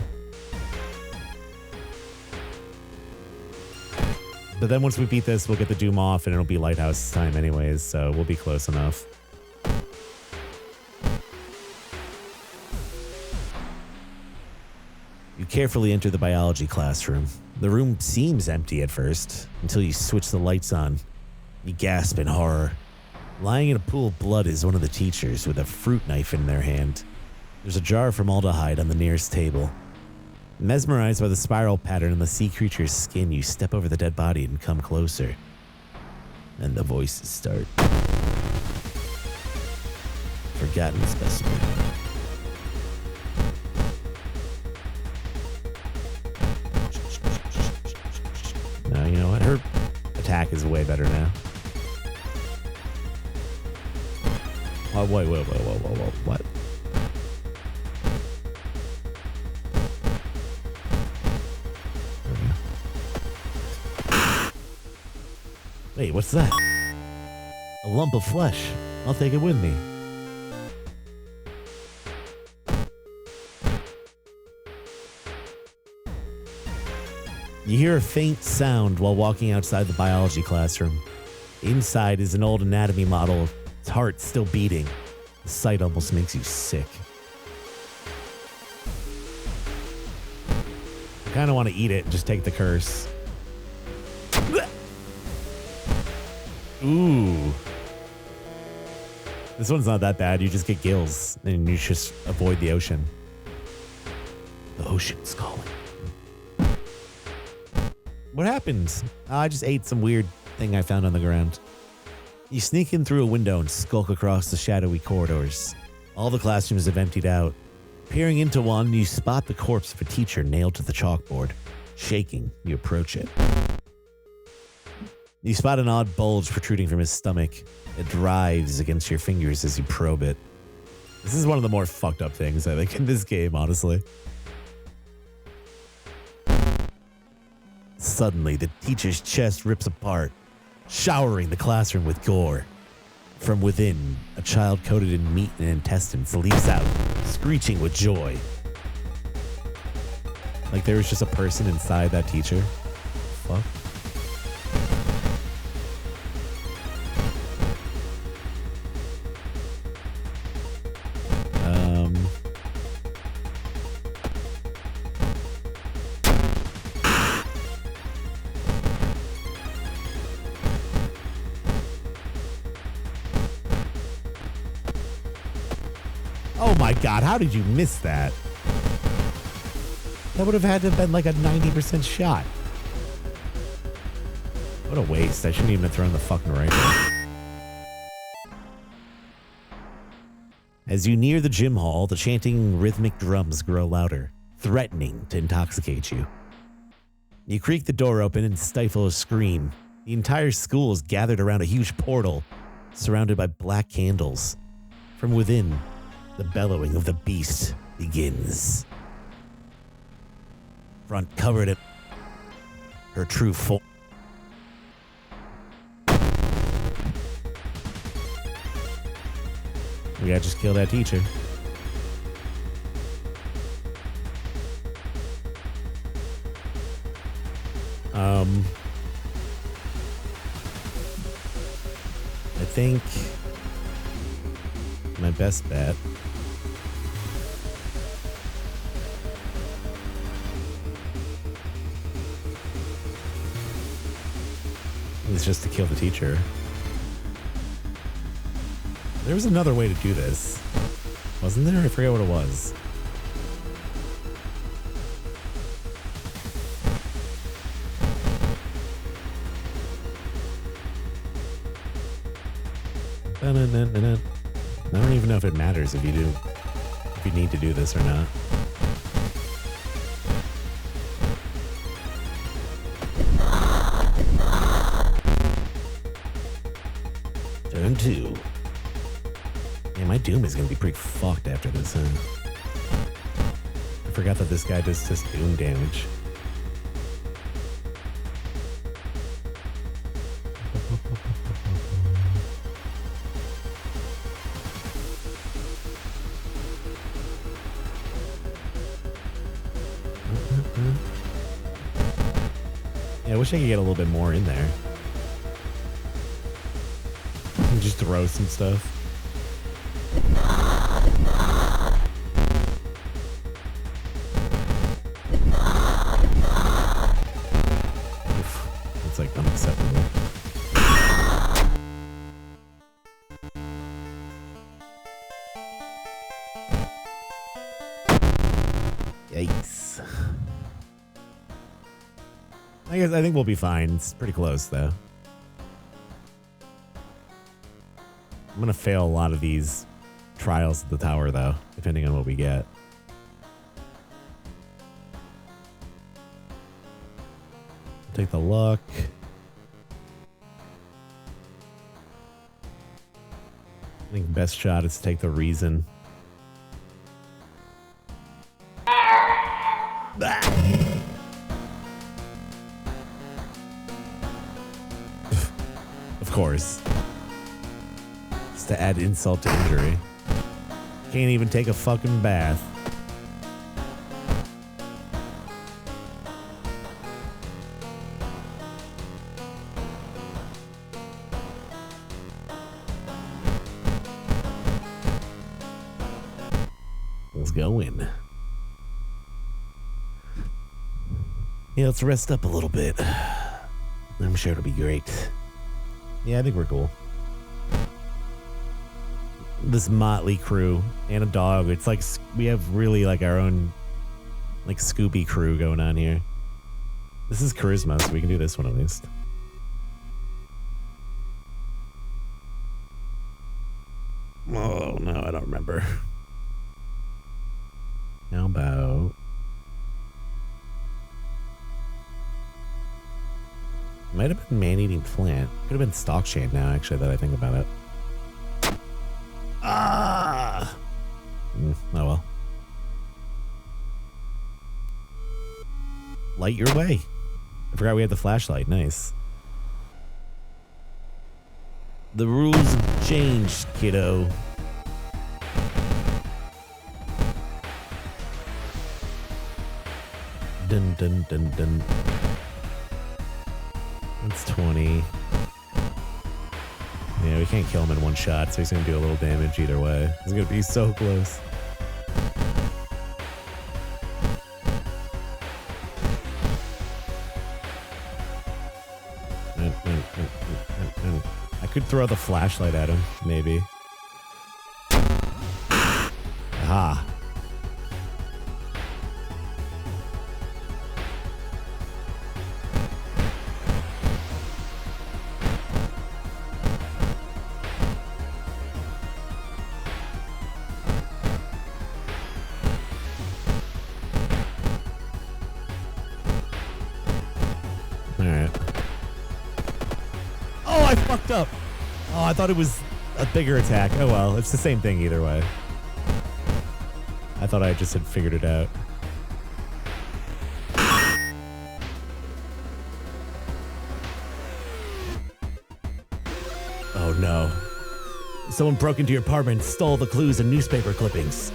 But then once we beat this, we'll get the Doom off, and it'll be Lighthouse time anyways, so we'll be close enough. You carefully enter the biology classroom. The room seems empty at first, until you switch the lights on. You gasp in horror. Lying in a pool of blood is one of the teachers with a fruit knife in their hand. There's a jar of formaldehyde on the nearest table. Mesmerized by the spiral pattern in the sea creature's skin, you step over the dead body and come closer. And the voices start. Forgotten specimen. No, you know what? Her attack is way better now. Oh, wait, what? Wait, what's that? A lump of flesh. I'll take it with me. You hear a faint sound while walking outside the biology classroom. Inside is an old anatomy model. Its heart still beating. The sight almost makes you sick. I kind of want to eat it and just take the curse. Ooh. This one's not that bad. You just get gills and you just avoid the ocean. The ocean's calling. What happened? I just ate some weird thing I found on the ground. You sneak in through a window and skulk across the shadowy corridors. All the classrooms have emptied out. Peering into one, you spot the corpse of a teacher nailed to the chalkboard. Shaking, you approach it. You spot an odd bulge protruding from his stomach. It drives against your fingers as you probe it. This is one of the more fucked up things, I think, in this game, honestly. Suddenly, the teacher's chest rips apart, showering the classroom with gore. From within, a child coated in meat and intestines leaps out, screeching with joy. Like there was just a person inside that teacher. Fuck. my God, how did you miss that? That would have had to have been like a 90% shot. What a waste. I shouldn't even have thrown the fucking rifle. As you near the gym hall, the chanting rhythmic drums grow louder, threatening to intoxicate you. You creak the door open and stifle a scream. The entire school is gathered around a huge portal, surrounded by black candles. From within, the bellowing of the beast begins. Front covered in her true form. We gotta just kill that teacher. I think my best bet is just to kill the teacher. There was another way to do this, wasn't there? I forget what it was. I don't even know if it matters if you need to do this or not. Turn 2. Yeah, my Doom is gonna be pretty fucked after this, huh? I forgot that this guy does just Doom damage. Yeah, I wish I could get a little bit more in there. Just throw some stuff. It's like unacceptable. Yikes. I think we'll be fine. It's pretty close though. I'm gonna fail a lot of these trials at the tower though, depending on what we get. Take the luck. I think best shot is to take the reason. Of course. Just to add insult to injury. Can't even take a fucking bath. Let's go in. Yeah, let's rest up a little bit. I'm sure it'll be great. Yeah, I think we're cool. This motley crew and a dog. It's like we have really like our own like Scooby crew going on here. This is charisma, so we can do this one at least. Oh no, I don't remember. How about might have been man-eating plant. Could have been stalk shade now, actually, that I think about it. Ah! Oh well. Light your way. I forgot we had the flashlight. Nice. The rules have changed, kiddo. Dun dun dun dun. That's 20. Yeah, we can't kill him in one shot, so he's gonna do a little damage either way. He's gonna be so close. I could throw the flashlight at him, maybe. Ah, I fucked up. Oh, I thought it was a bigger attack. Oh well, it's the same thing either way. I thought I just had figured it out. Oh no. Someone broke into your apartment, stole the clues and newspaper clippings.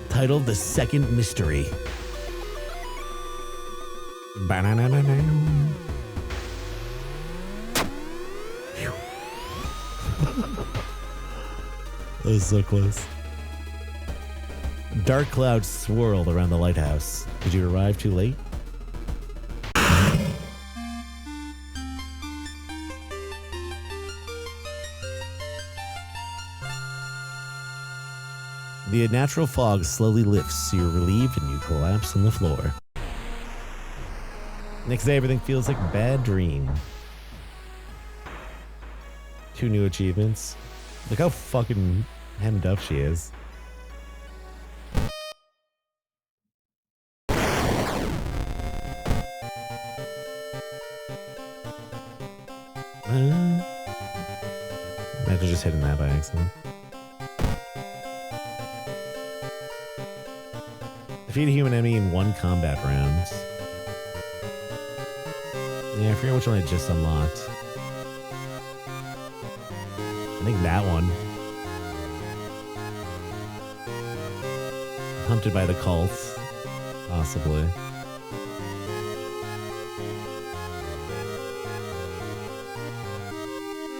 Titled The Second Mystery. Ba-na-na-na-na. That was so close. Dark clouds swirled around the lighthouse. Did you arrive too late? The natural fog slowly lifts, so you're relieved and you collapse on the floor. Next day, everything feels like a bad dream. 2 new achievements. Look how fucking hemmed up she is. Imagine just hitting that by accident. Defeat a human enemy in 1 combat round. Yeah, I forget which one I just unlocked. I think that one. Hunted by the cults. Possibly.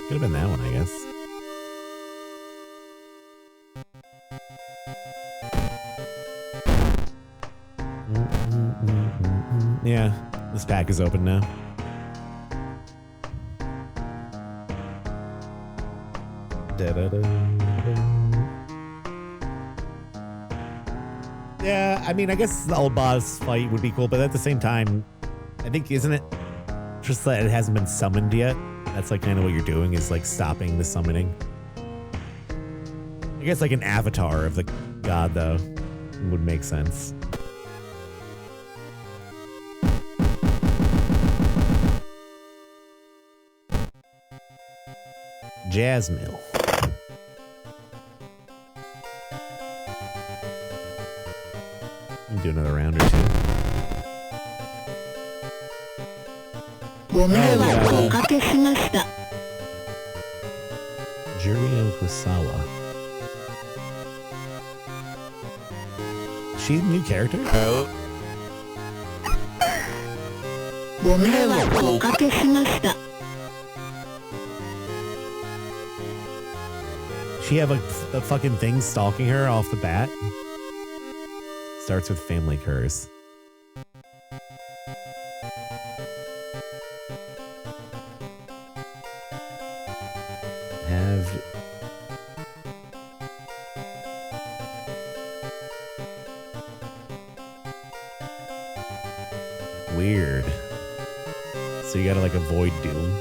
Could have been that one, I guess. Yeah, this pack is open now. Yeah, I mean, I guess the old boss fight would be cool, but at the same time, I think, isn't it just that it hasn't been summoned yet? That's like kind of what you're doing, is like stopping the summoning. I guess like an avatar of the god, though, would make sense. Jazz Mill. Do another round or 2. Jurio Kusawa. She's a new character? She have a fucking thing stalking her off the bat? Starts with family curse. Weird. So you gotta like avoid doom.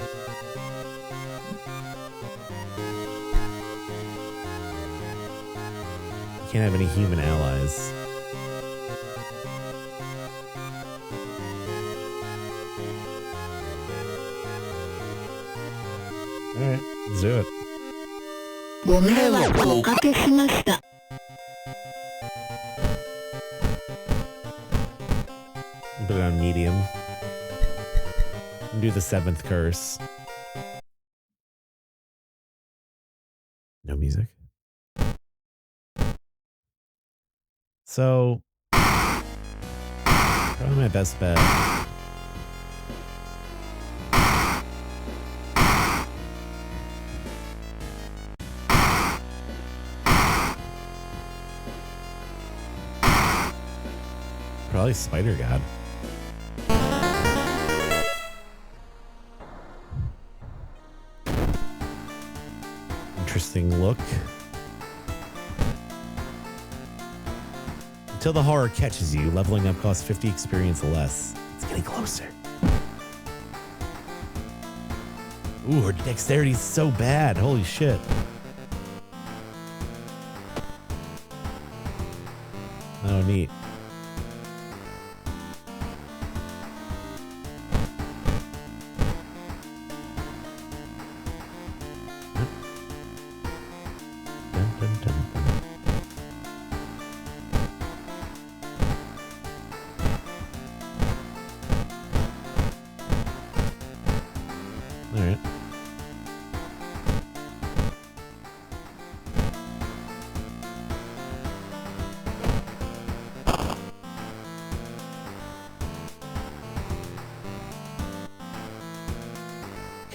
You can't have any human allies. Alright, let's do it. Put it on medium. And do the 7th curse. No music. So, probably my best bet. Probably Spider God. Interesting look. Until the horror catches you, leveling up costs 50 experience less. It's getting closer. Ooh, her dexterity's so bad. Holy shit. Oh, neat.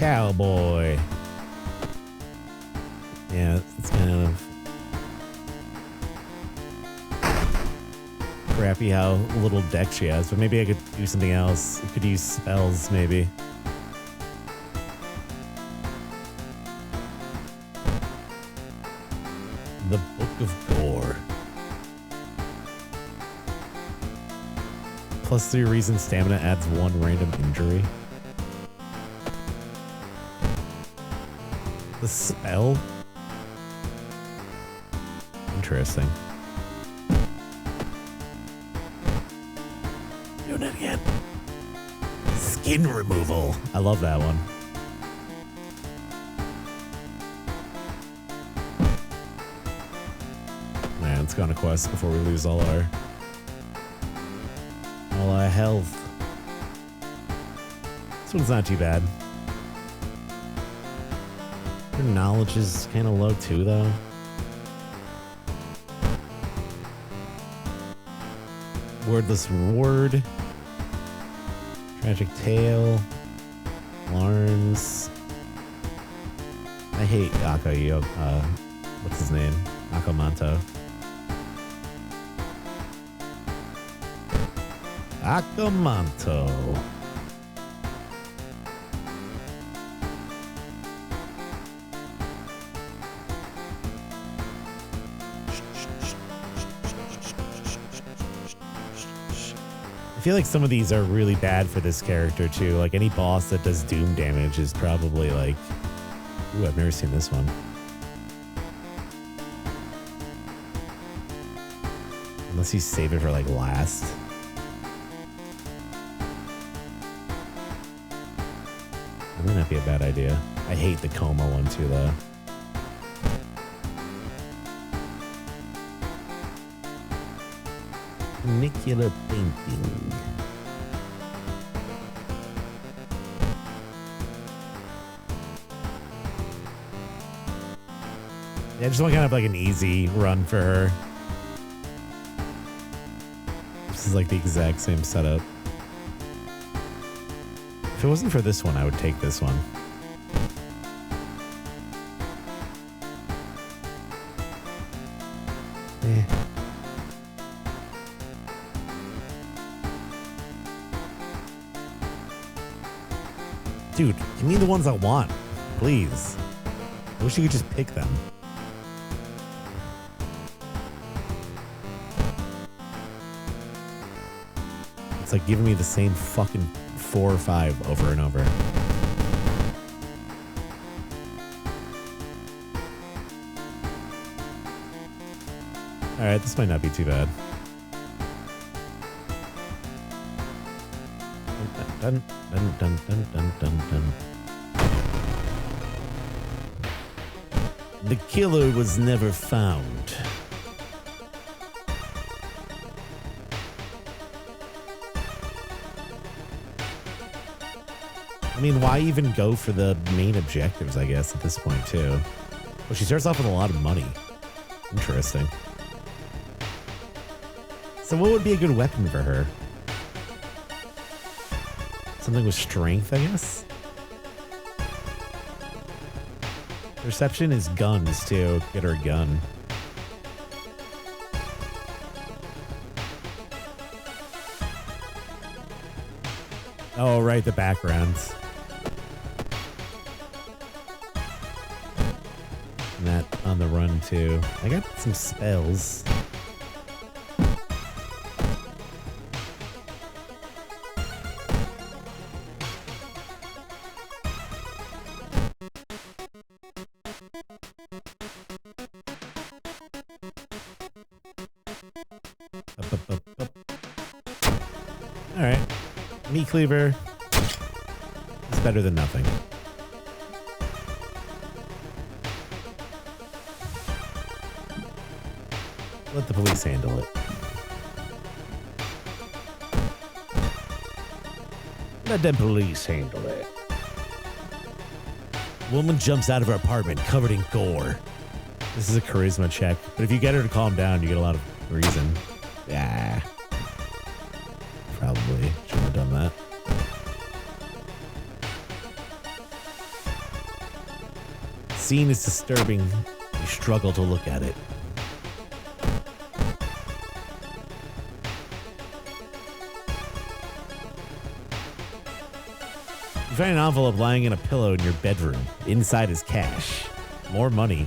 cowboy. Yeah, it's kind of crappy how little deck she has, but maybe I could do something else. I could use spells, maybe. The Book of Gore. +3 reason stamina adds 1 random injury. The spell? Interesting. Doing it again. Skin removal. I love that one. Man, let's go on a quest before we lose all our health. This one's not too bad. Her knowledge is kind of low too, though. Wordless Reward. Tragic Tale. Alarms. I hate what's his name? Akamanto. Akamanto. I feel like some of these are really bad for this character too. Like any boss that does doom damage is probably like, ooh, I've never seen this one. Unless you save it for like last. That might not be a bad idea. I hate the coma one too though. Funicular painting. Yeah, I just want kind of like an easy run for her. This is like the exact same setup. If it wasn't for this one, I would take this one. Dude, give me the ones I want, please. I wish you could just pick them. It's like giving me the same fucking 4 or 5 over and over. Alright, this might not be too bad. Dun, dun, dun, dun, dun, dun, dun. The killer was never found. I mean, why even go for the main objectives, I guess, at this point, too? Well, she starts off with a lot of money. Interesting. So what would be a good weapon for her? Something with strength, I guess? Perception is guns, too. Get her a gun. Oh, right, the backgrounds. And that on the run, too. I got some spells. Alright. Meat cleaver. It's better than nothing. Let the police handle it. Let the police handle it. Woman jumps out of her apartment covered in gore. This is a charisma check, but if you get her to calm down, you get a lot of reason. Yeah. Probably shouldn't have done that. scene is disturbing. You struggle to look at it. You find an envelope lying in a pillow in your bedroom. Inside is cash. More money.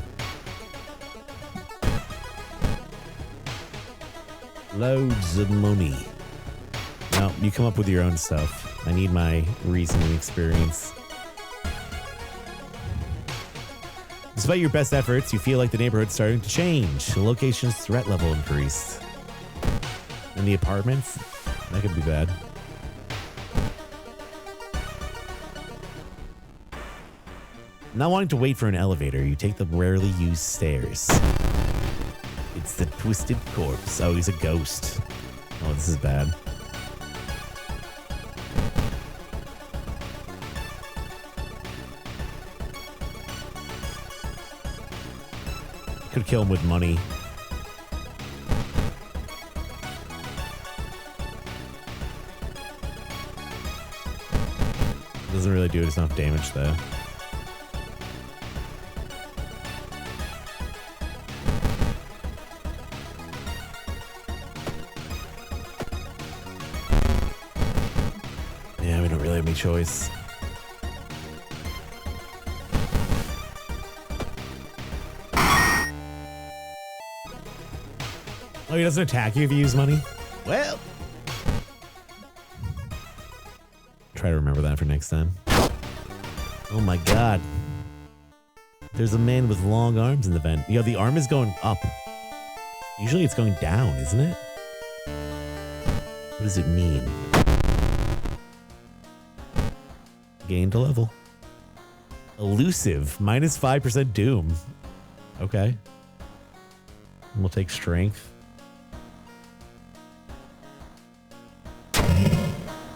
Loads of money. No, you come up with your own stuff. I need my reasoning experience. Despite your best efforts, you feel like the neighborhood's starting to change. The location's threat level increased. In the apartments? That could be bad. Not wanting to wait for an elevator, you take the rarely used stairs. It's the twisted corpse. Oh, he's a ghost. Oh, this is bad. Could kill him with money. Doesn't really do enough damage though. Yeah, we don't really have any choice. Oh, he doesn't attack you if you use money? Well. Try to remember that for next time. Oh my god. There's a man with long arms in the vent. Yo, the arm is going up. Usually it's going down, isn't it? What does it mean? Gained a level. Elusive. Minus 5% doom. Okay. We'll take strength.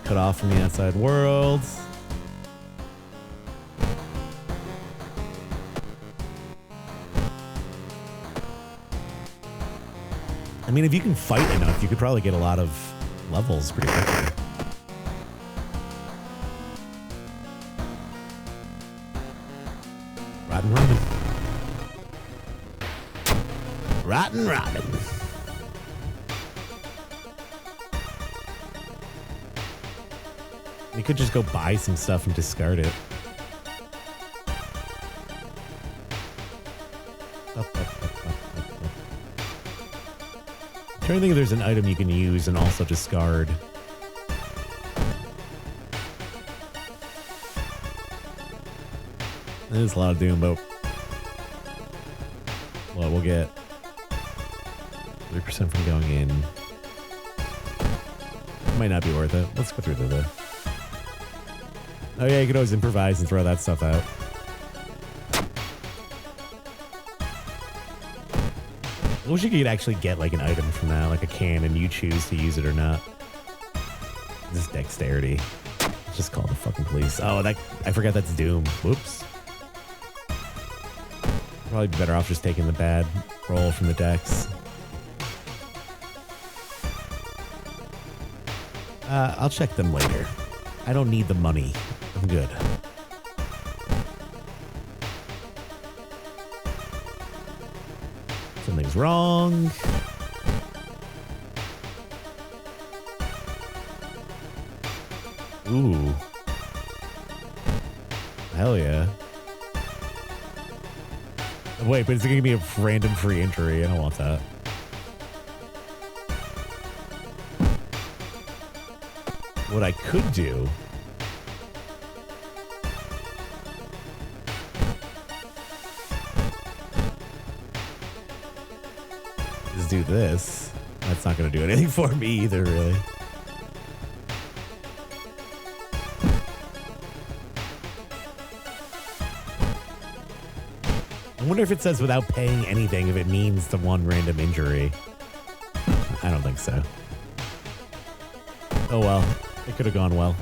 Cut off from the outside world. I mean, if you can fight enough, you could probably get a lot of levels pretty quickly. Rotten Robin. Rotten Robin. You could just go buy some stuff and discard it. I'm trying to think if there's an item you can use and also discard. There's a lot of doom, but well, we'll get 3% from going in. Might not be worth it. Let's go through the. Oh yeah, you could always improvise and throw that stuff out. I wish you could actually get like an item from that, like a can, and you choose to use it or not. This is dexterity. Let's just call the fucking police. Oh, that I forgot that's doom. Whoops. Probably be better off just taking the bad roll from the dex. I'll check them later. I don't need the money. I'm good. Something's wrong. Ooh. Hell yeah. Wait, but it's gonna be a random free entry. I don't want that. What I could do is do this. That's not going to do anything for me either, really. I wonder if it says without paying anything, if it means the one random injury. I don't think so. Oh well. It could have gone well.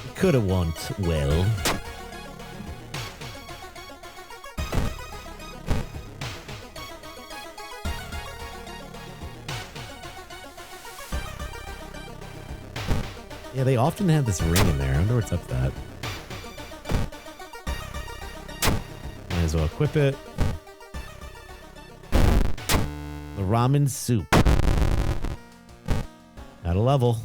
It could have went well. Yeah, they often have this ring in there. I wonder what's up with that. as well equip it. The ramen soup. At a level.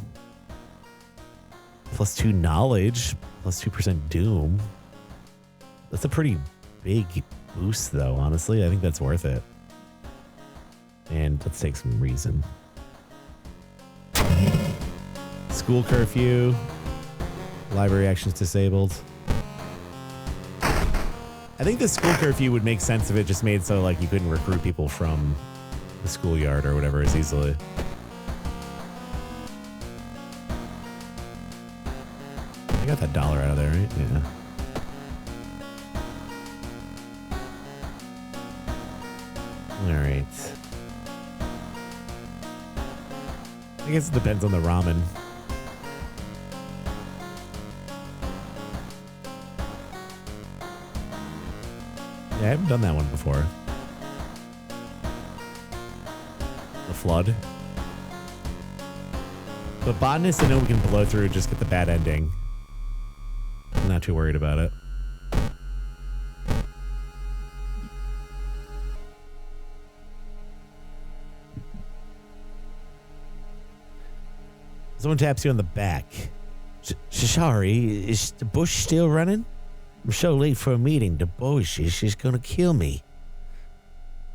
+2 knowledge. +2% doom. That's a pretty big boost, though, honestly. I think that's worth it. And let's take some reason. School curfew. Library actions disabled. I think the school curfew would make sense if it just made so like you couldn't recruit people from the schoolyard or whatever as easily. I got that $1 out of there, right? Yeah. All right. I guess it depends on the ramen. Yeah, I haven't done that one before. The flood. But botanist, I know we can blow through and just get the bad ending. I'm not too worried about it. Someone taps you on the back. Sorry, is the bush still running? I'm so late for a meeting. The bush is just gonna kill me.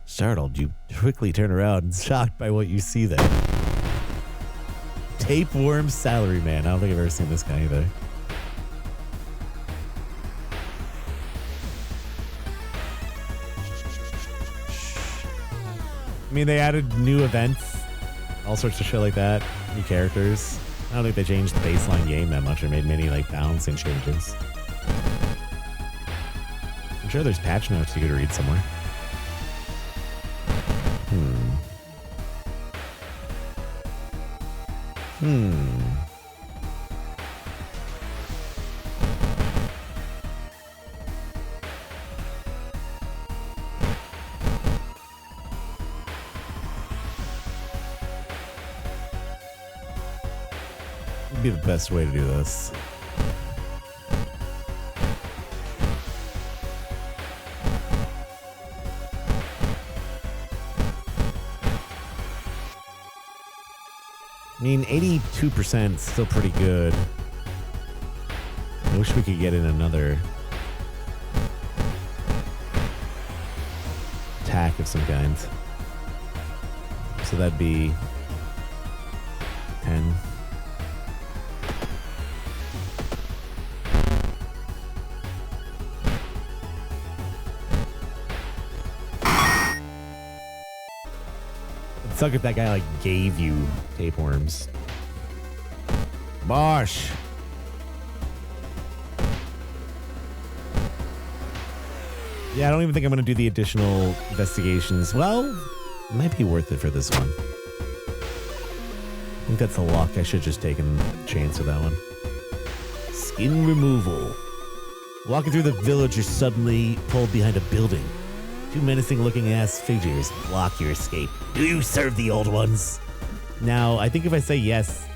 Startled, you quickly turn around and shocked by what you see there. Tapeworm Salaryman. I don't think I've ever seen this guy either. I mean, they added new events, all sorts of shit like that, new characters. I don't think they changed the baseline game that much or made many like balancing changes. I'm sure there's patch notes you could read somewhere. Would be the best way to do this. I mean, 82% is still pretty good. I wish we could get in another attack of some kind. So that'd be 10. It'd suck if that guy like gave you tapeworms. Bosh. Yeah, I don't even think I'm going to do the additional investigations. Well, it might be worth it for this one. I think that's a luck. I should have just taken a chance with that one. Skin removal. Walking through the village, you're suddenly pulled behind a building. Two menacing-looking ass figures block your escape. Do you serve the old ones? Now, I think if I say yes,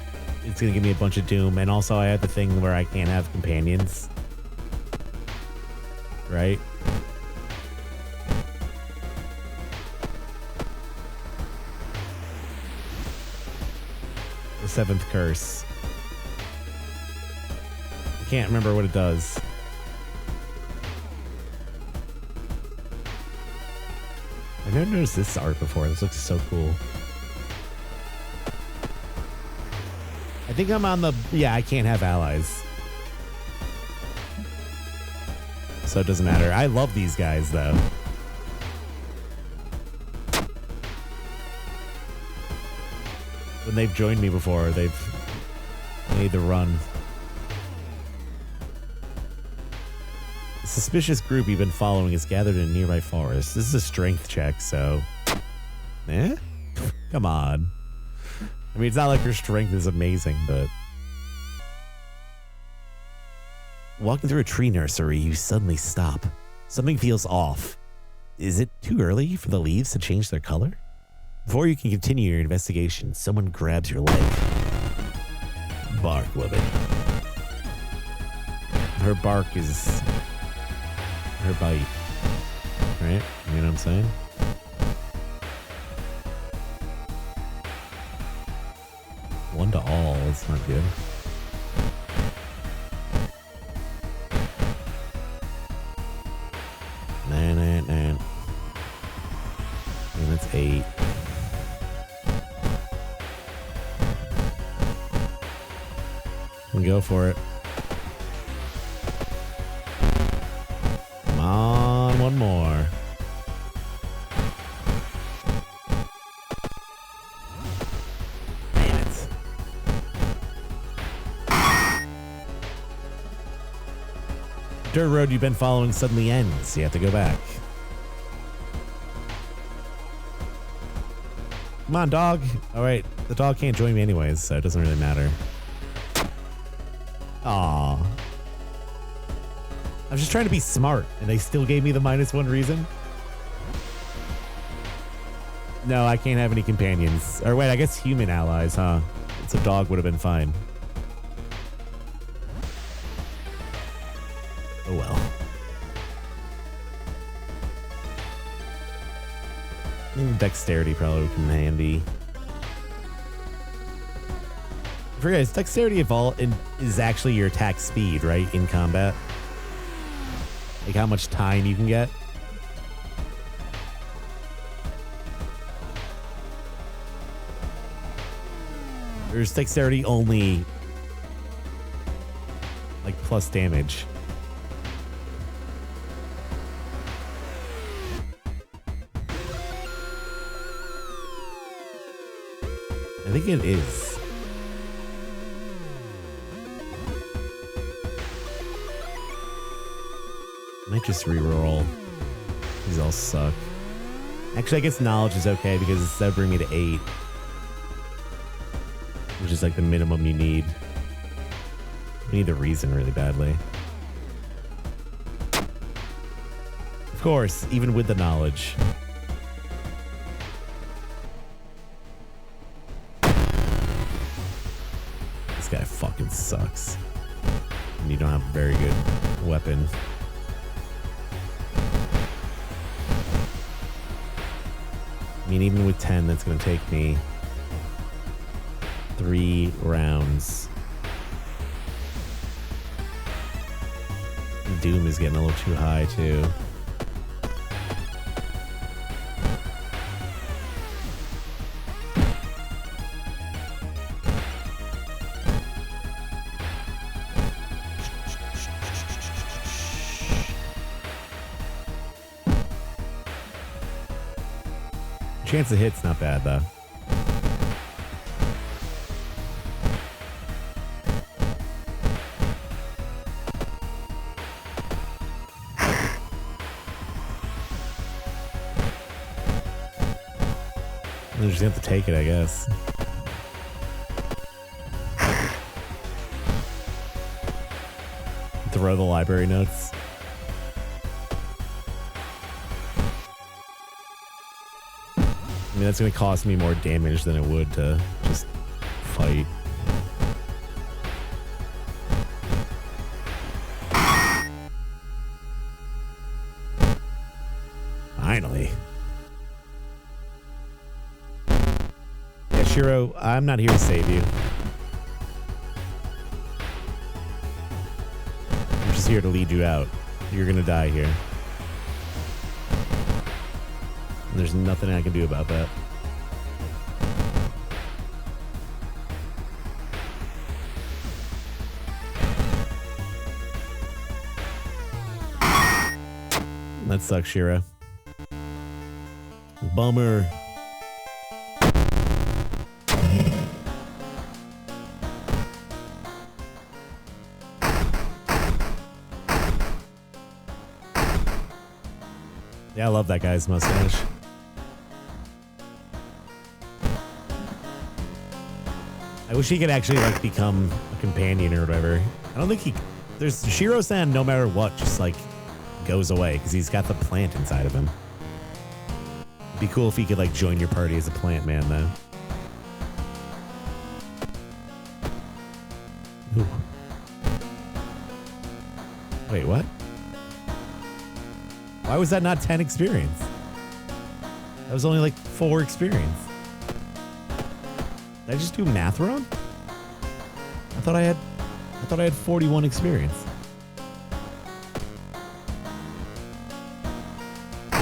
it's going to give me a bunch of doom. And also, I have the thing where I can't have companions. Right? The seventh curse. I can't remember what it does. I've never noticed this art before. This looks so cool. I think I'm on the... Yeah, I can't have allies. So it doesn't matter. I love these guys, though. When they've joined me before, they've made the run. The suspicious group you've been following is gathered in a nearby forest. This is a strength check, so... Eh? Come on. I mean, it's not like your strength is amazing, but... Walking through a tree nursery, you suddenly stop. Something feels off. Is it too early for the leaves to change their color? Before you can continue your investigation, someone grabs your leg. Bark woman. Her bark is... her bite. right? You know what I'm saying? One to all. That's not good. And that's 8. Go for it. Come on, one more. Damn it. Dirt road you've been following suddenly ends. You have to go back. Come on, dog. All right, the dog can't join me anyways, so it doesn't really matter. Aw. I was just trying to be smart, and they still gave me the -1 reason. No, I can't have any companions. Or wait, I guess human allies, huh? So dog would have been fine. Oh well. Dexterity probably would come in handy. I forget, is dexterity is actually your attack speed, right? In combat? Like how much time you can get? Or is dexterity only like plus damage? I think it is. Might just reroll. These all suck. Actually, I guess knowledge is okay because that would bring me to 8. Which is like the minimum you need. We need the reason really badly. Of course, even with the knowledge. This guy fucking sucks. And you don't have a very good weapon. I mean, even with 10, that's going to take me 3 rounds. Doom is getting a little too high, too. Chance of hit's not bad, though. You just have to take it, I guess. Throw the library notes. I mean, that's going to cost me more damage than it would to just fight. Finally. Yeah, Shiro, I'm not here to save you. I'm just here to lead you out. You're going to die here. And there's nothing I can do about that. That sucks, Shiro. Bummer. Yeah, I love that guy's mustache. I wish he could actually like become a companion or whatever. I don't think there's Shiro-san no matter what just like goes away because he's got the plant inside of him. It'd be cool if he could like join your party as a plant man though. Ooh. Wait, what? Why was that not 10 experience? That was only like 4 experience. Did I just do math wrong? I thought I had 41 experience. I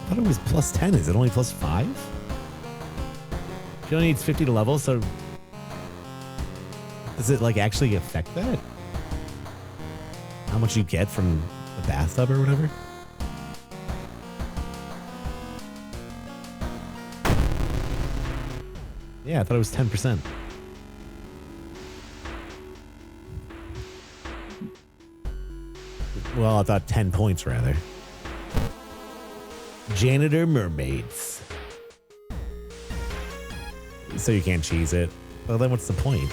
thought it was plus 10. Is it only plus 5? She only needs 50 to level, so does it like actually affect that? How much you get from the bathtub or whatever? Yeah, I thought it was 10%. Well, I thought 10 points rather. Janitor mermaids. So you can't cheese it. Well, then what's the point?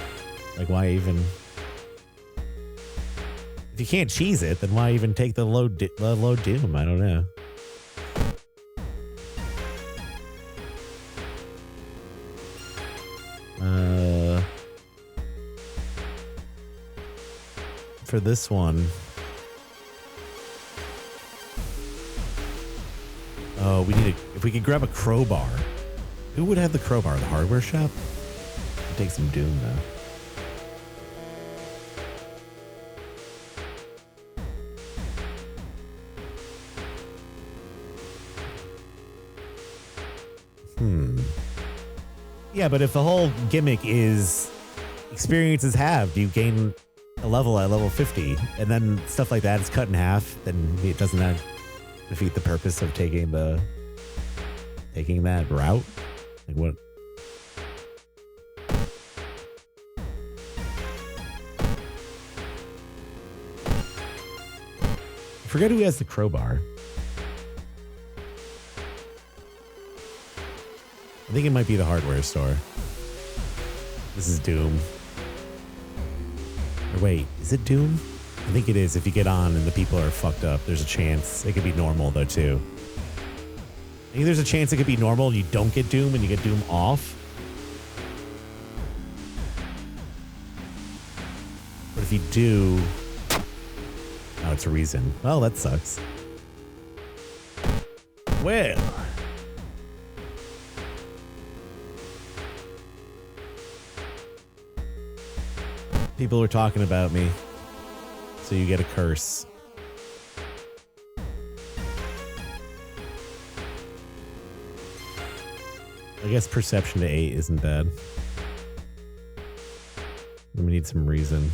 Like, why even? If you can't cheese it, then why even take the low doom? I don't know. For this one. Oh, we need if we could grab a crowbar. Who would have the crowbar? The hardware shop? I'll take some Doom though. Yeah, but if the whole gimmick is experiences halved, you gain a level at level 50, and then stuff like that is cut in half, then it doesn't defeat the purpose of taking that route. Like what? I forget who has the crowbar. I think it might be the hardware store. This is Doom. Or wait, is it Doom? I think it is. If you get on and the people are fucked up, there's a chance. It could be normal though too. I think there's a chance it could be normal and you don't get Doom and you get Doom off. But if you do... Oh, it's a reason. Well, that sucks. Well... People were talking about me, so you get a curse. I guess perception to 8 isn't bad. We need some reason.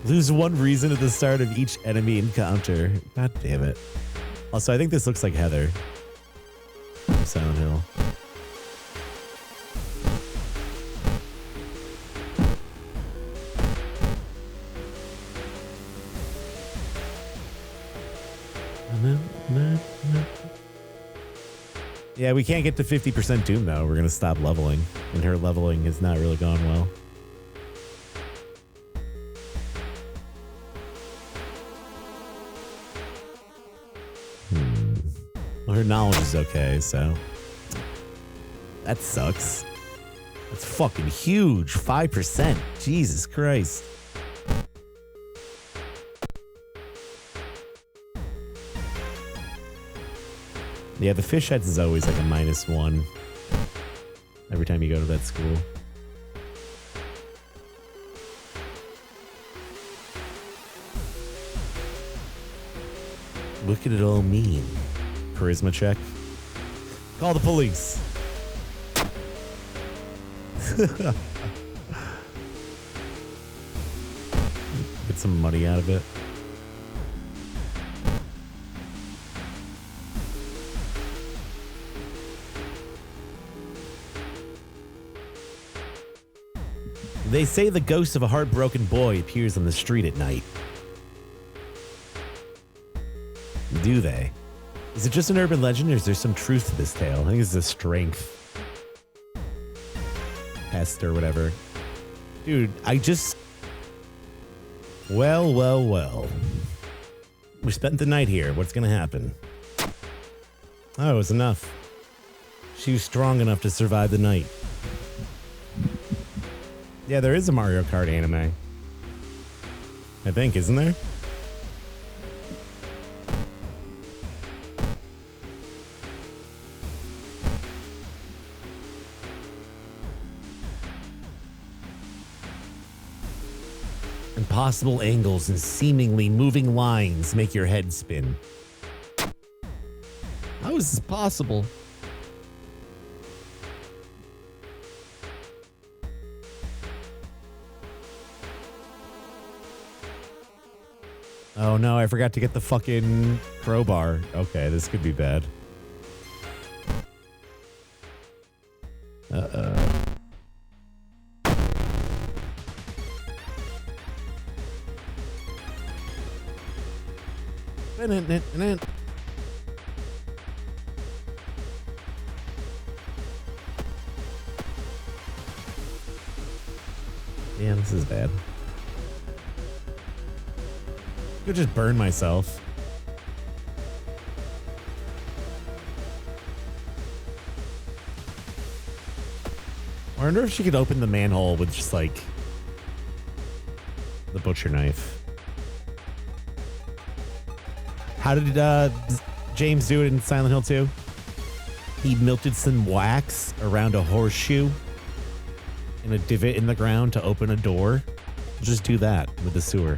Lose 1 reason at the start of each enemy encounter. God damn it. Also, I think this looks like Heather from Silent Hill. Yeah, we can't get to 50% Doom though. We're gonna stop leveling, and her leveling has not really gone well. Well, her knowledge is okay, so that sucks. That's fucking huge. 5%. Jesus Christ. Yeah, the fish heads is always like a -1 every time you go to that school. What could it all mean? Charisma check? Call the police. Get some money out of it. They say the ghost of a heartbroken boy appears on the street at night. Do they? Is it just an urban legend or is there some truth to this tale? I think it's a strength test or whatever. Dude, I just... Well. We spent the night here. What's gonna happen? Oh, it was enough. She was strong enough to survive the night. Yeah, there is a Mario Kart anime. I think, isn't there? Impossible angles and seemingly moving lines make your head spin. How is this possible? Oh no, I forgot to get the fucking crowbar. Okay, this could be bad. Uh-oh. Yeah, this is bad. I could just burn myself. I wonder if she could open the manhole with just like the butcher knife. How did James do it in Silent Hill 2? He melted some wax around a horseshoe in a divot in the ground to open a door. Just do that with the sewer.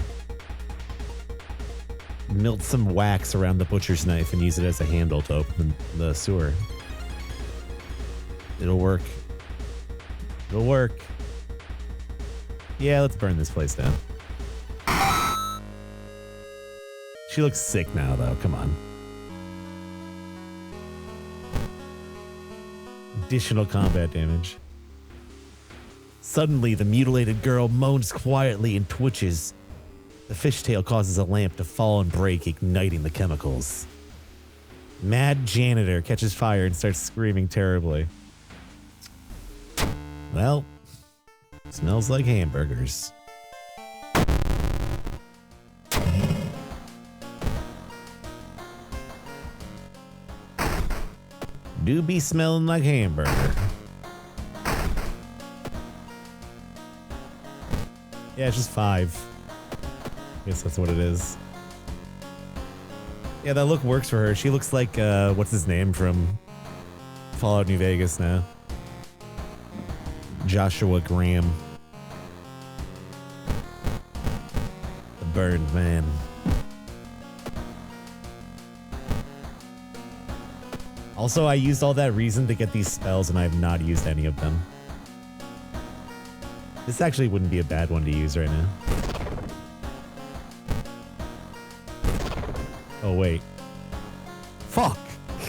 Melt some wax around the butcher's knife and use it as a handle to open the sewer. It'll work. It'll work. Yeah, let's burn this place down. She looks sick now, though. Come on. Additional combat damage. Suddenly, the mutilated girl moans quietly and twitches. The fishtail causes a lamp to fall and break, igniting the chemicals. Mad janitor catches fire and starts screaming terribly. Well, smells like hamburgers. Do be smelling like hamburger. Yeah, it's just 5. I guess that's what it is. Yeah, that look works for her. She looks like, what's his name from Fallout New Vegas now? Joshua Graham. The burned man. Also, I used all that reason to get these spells, and I have not used any of them. This actually wouldn't be a bad one to use right now. Oh, wait. Fuck!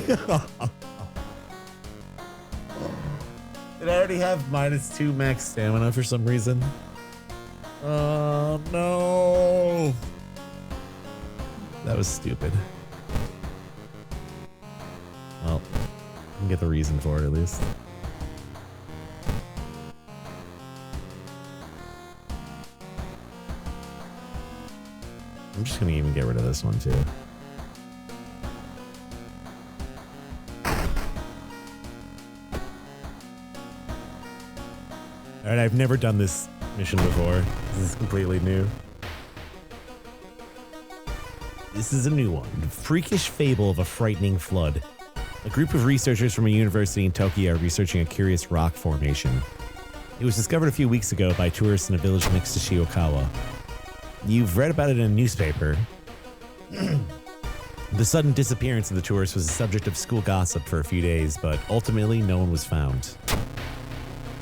Did I already have -2 max stamina for some reason? Oh, no! That was stupid. Well, I can get the reason for it at least. I'm just gonna even get rid of this one too. Alright, I've never done this mission before. This is completely new. This is a new one. The freakish fable of a frightening flood. A group of researchers from a university in Tokyo are researching a curious rock formation. It was discovered a few weeks ago by tourists in a village next to Shiokawa. You've read about it in a newspaper. The sudden disappearance of the tourists was the subject of school gossip for a few days, but ultimately no one was found.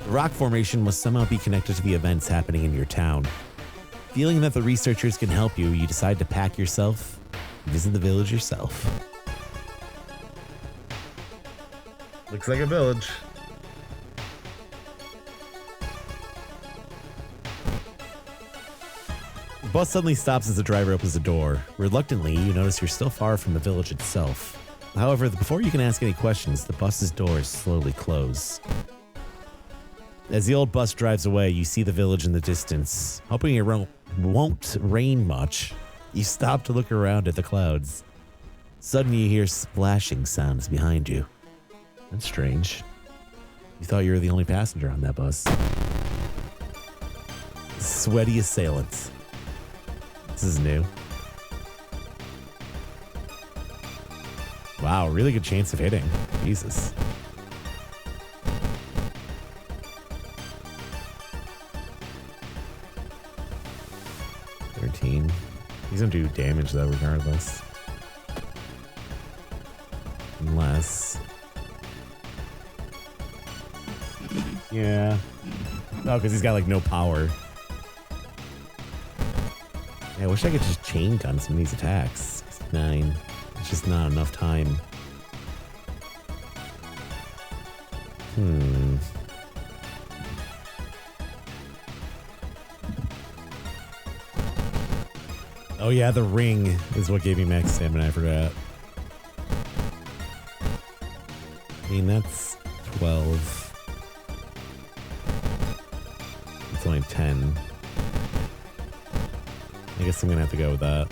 The rock formation must somehow be connected to the events happening in your town. Feeling that the researchers can help you, you decide to pack yourself and visit the village yourself. Looks like a village. The bus suddenly stops as the driver opens the door. Reluctantly, you notice you're still far from the village itself. However, before you can ask any questions, the bus's doors slowly close. As the old bus drives away, you see the village in the distance. Hoping it won't rain much, you stop to look around at the clouds. Suddenly, you hear splashing sounds behind you. That's strange. You thought you were the only passenger on that bus. Sweaty assailant. This is new. Wow, really good chance of hitting. Jesus. He's gonna do damage though, regardless. Unless. Yeah. Oh, because he's got like no power. Yeah, I wish I could just chain gun some of these attacks. 9. It's just not enough time. Oh yeah, the ring is what gave me max stamina, I forgot. I mean, that's 12. It's only 10. I guess I'm gonna have to go with that.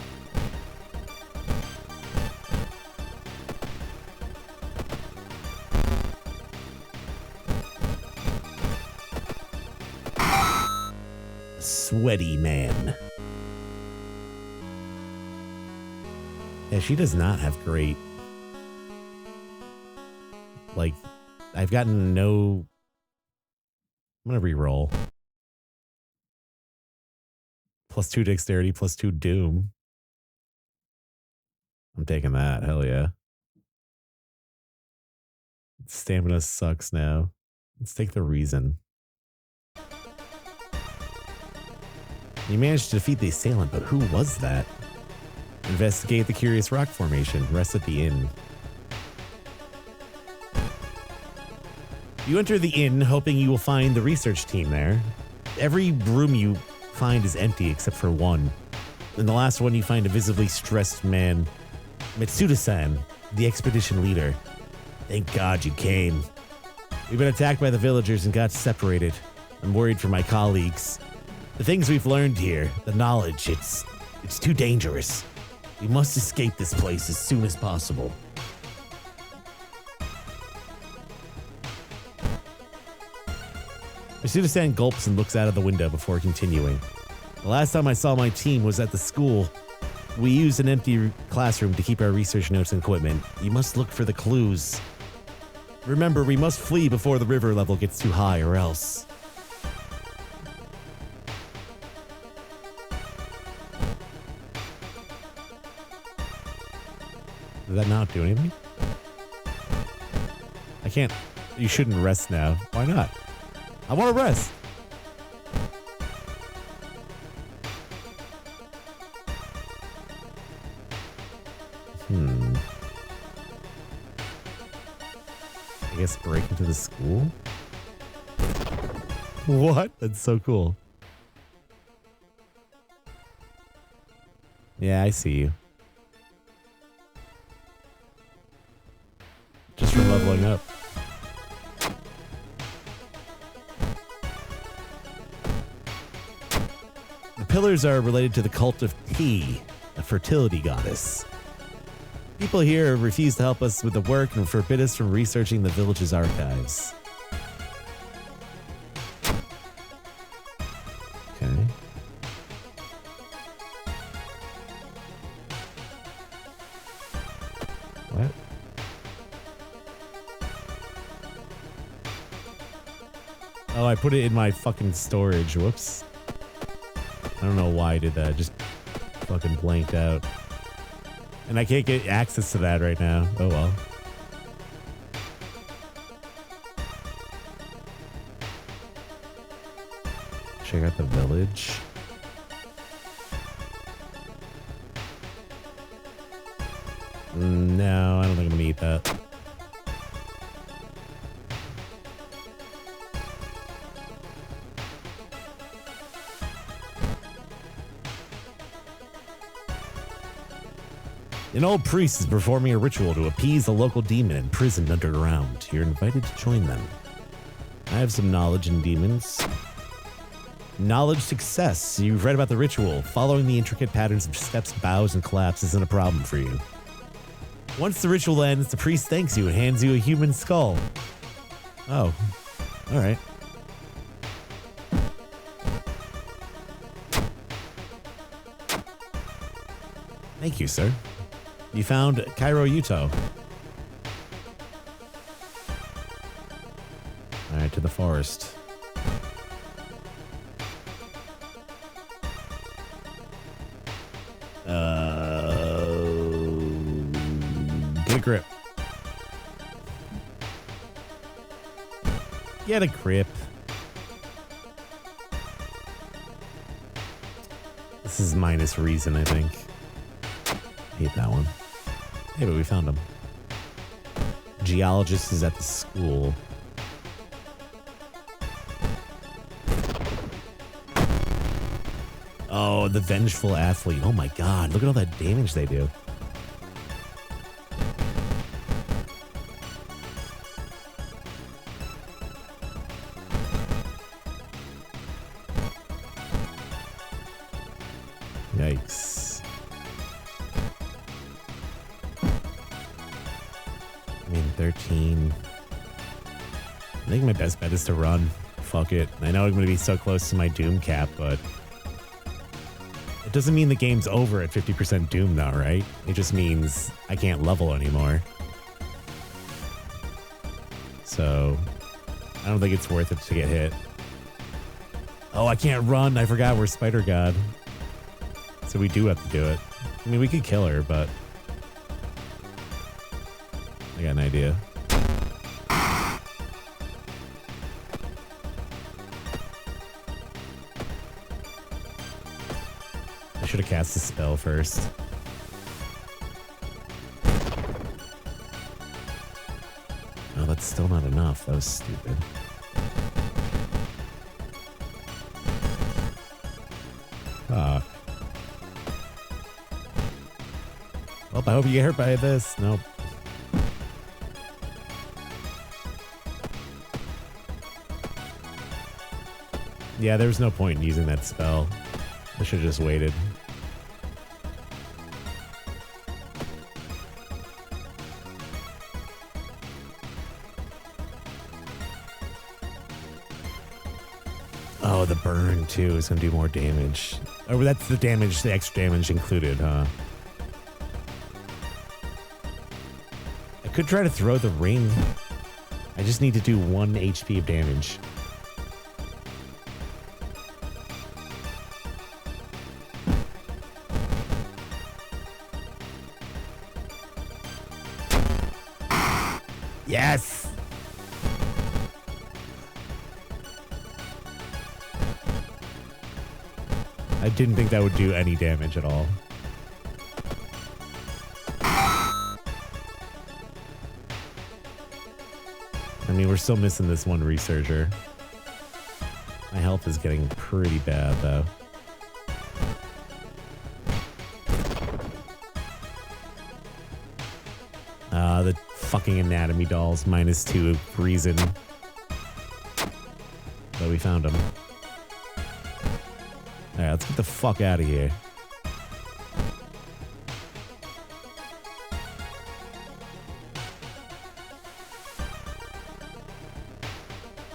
Sweaty man. Yeah, she does not have great. Like, I've gotten no. I'm gonna re-roll. +2 dexterity, +2 doom. I'm taking that. Hell yeah. Stamina sucks now. Let's take the reason. You managed to defeat the assailant, but who was that? Investigate the curious rock formation. Rest at the inn. You enter the inn hoping you will find the research team there. Every room you find is empty except for one. In the last one, you find a visibly stressed man. Mitsuda-san, the expedition leader. Thank God you came. We've been attacked by the villagers and got separated. I'm worried for my colleagues. The things we've learned here, the knowledge, it's too dangerous. We must escape this place as soon as possible. Mitsuda-san gulps and looks out of the window before continuing. The last time I saw my team was at the school. We used an empty classroom to keep our research notes and equipment. You must look for the clues. Remember, we must flee before the river level gets too high or else. Did that not do anything? I can't. You shouldn't rest now. Why not? I want to rest. I guess break into the school? What? That's so cool. Yeah, I see you. Just for leveling up. The pillars are related to the cult of Tea, a fertility goddess. People here refuse to help us with the work and forbid us from researching the village's archives. Okay. What? Oh, I put it in my fucking storage. Whoops. I don't know why I did that. Just fucking blanked out. And I can't get access to that right now. Oh well. Check out the village. No, I don't think I'm gonna eat that. An old priest is performing a ritual to appease a local demon imprisoned underground. You're invited to join them. I have some knowledge in demons. Knowledge success. You've read about the ritual. Following the intricate patterns of steps, bows, and collapse isn't a problem for you. Once the ritual ends, the priest thanks you and hands you a human skull. Oh, all right. Thank you, sir. You found Cairo Yuto. All right, to the forest. Get a grip. Get a grip. This is minus reason, I think. Hate that one. Hey, but we found him. Geologist is at the school. Oh, the vengeful athlete. Oh my god, look at all that damage they do. Yikes. I mean, 13. I think my best bet is to run. Fuck it. I know I'm going to be so close to my Doom cap, but it doesn't mean the game's over at 50% Doom though, right? It just means I can't level anymore. So I don't think it's worth it to get hit. Oh, I can't run. I forgot we're Spider God. So we do have to do it. I mean, we could kill her, but I got an idea. I should have cast the spell first. Oh, that's still not enough. That was stupid. Fuck. Well, I hope you get hurt by this. Nope. Yeah, there was no point in using that spell. I should have just waited. Oh, the burn too is going to do more damage. Oh, that's the damage, the extra damage included, huh? I could try to throw the ring. I just need to do 1 HP of damage. Yes! I didn't think that would do any damage at all. I mean, we're still missing this one researcher. My health is getting pretty bad, though. The fucking anatomy dolls, -2 reason. But we found them. Alright, let's get the fuck out of here.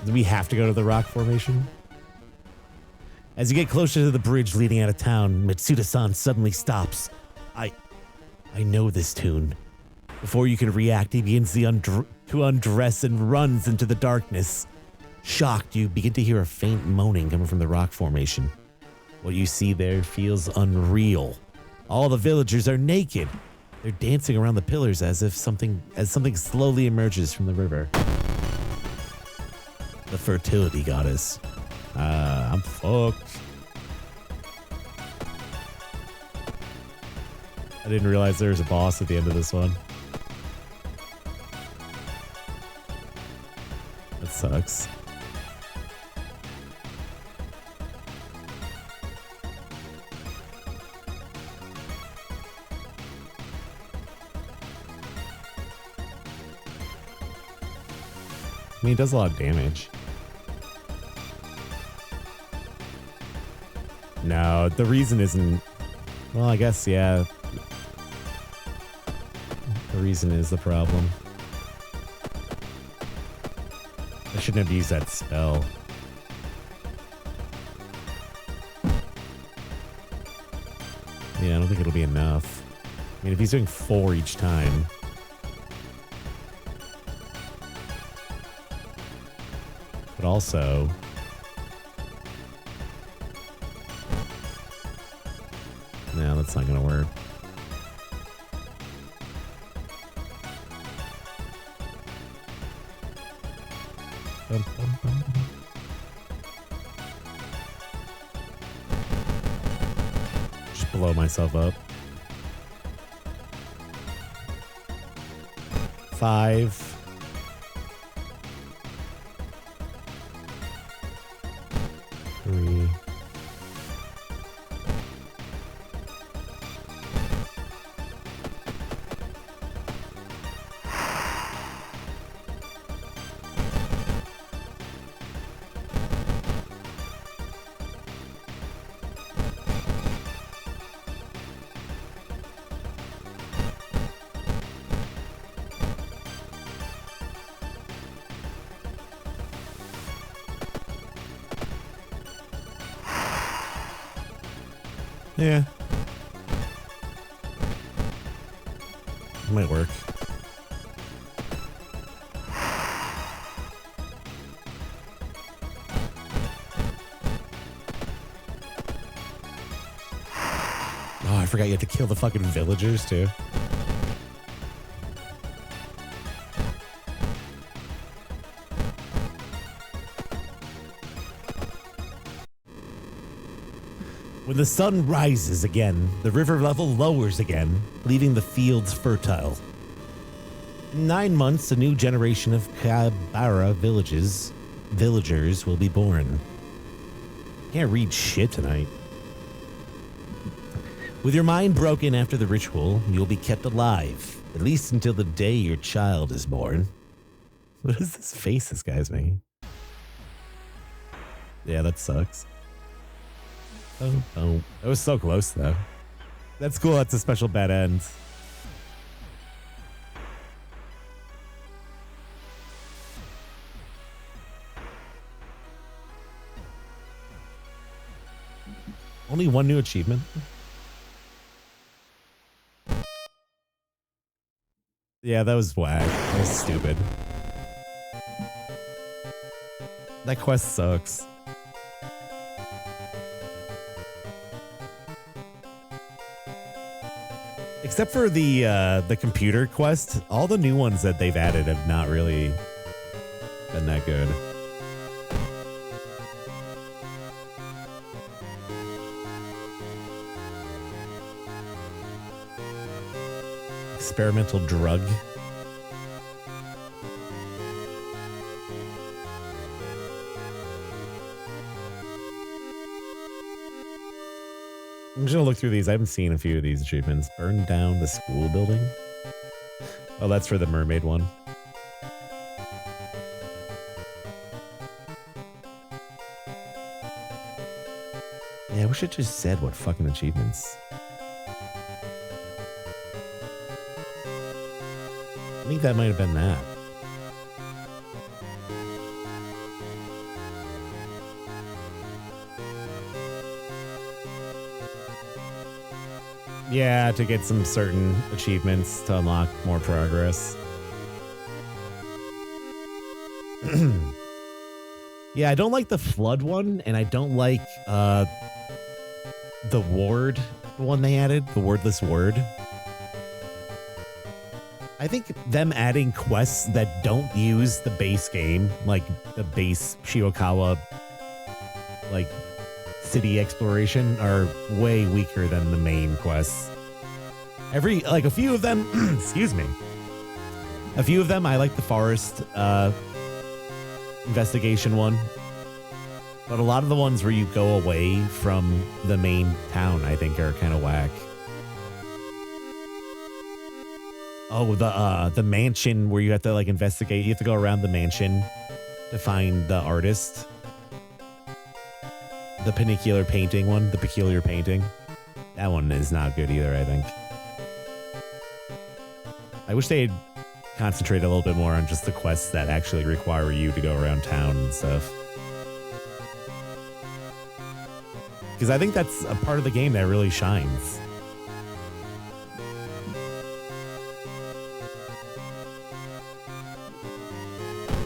Do we have to go to the rock formation? As you get closer to the bridge leading out of town, Mitsuda-san suddenly stops. I know this tune. Before you can react, he begins to undress and runs into the darkness. Shocked, you begin to hear a faint moaning coming from the rock formation. What you see there feels unreal. All the villagers are naked. They're dancing around the pillars as something slowly emerges from the river. The fertility goddess. I'm fucked. I didn't realize there was a boss at the end of this one. That sucks. I mean, it does a lot of damage. No, the reason isn't... Well, I guess, yeah. The reason is the problem. I shouldn't have used that spell. Yeah, I don't think it'll be enough. I mean, if he's doing 4 each time. But also... No, that's not going to work. Bum, bum, bum. Just blow myself up. 5. Three. Yeah. Might work. Oh, I forgot you have to kill the fucking villagers too. When the sun rises again, the river level lowers again, leaving the fields fertile. In 9 months, a new generation of Kabara villagers will be born. Can't read shit tonight. With your mind broken after the ritual, you'll be kept alive, at least until the day your child is born. What is this face this guy's making? Yeah, that sucks. Oh. That was so close, though. That's cool. That's a special bad end. Only one new achievement? Yeah, that was whack. That was stupid. That quest sucks. Except for the computer quest, all the new ones that they've added have not really been that good. Experimental drug. I'm just gonna look through these. I haven't seen a few of these achievements. Burn down the school building. Oh, that's for the mermaid one. Yeah, I wish it just said what fucking achievements. I think that might have been that. Yeah, to get some certain achievements to unlock more progress. Yeah, I don't like the flood one, and I don't like the ward one they added, the wordless word. I think them adding quests that don't use the base game, like the base Shiokawa, like city exploration, are way weaker than the main quests. A few of them, excuse me. A few of them, I like the forest investigation one. But a lot of the ones where you go away from the main town, I think, are kind of whack. Oh, the mansion where you have to like investigate. You have to go around the mansion to find the artist. The peculiar painting one, the peculiar painting. That one is not good either, I think. I wish they'd concentrate a little bit more on just the quests that actually require you to go around town and stuff. Because I think that's a part of the game that really shines.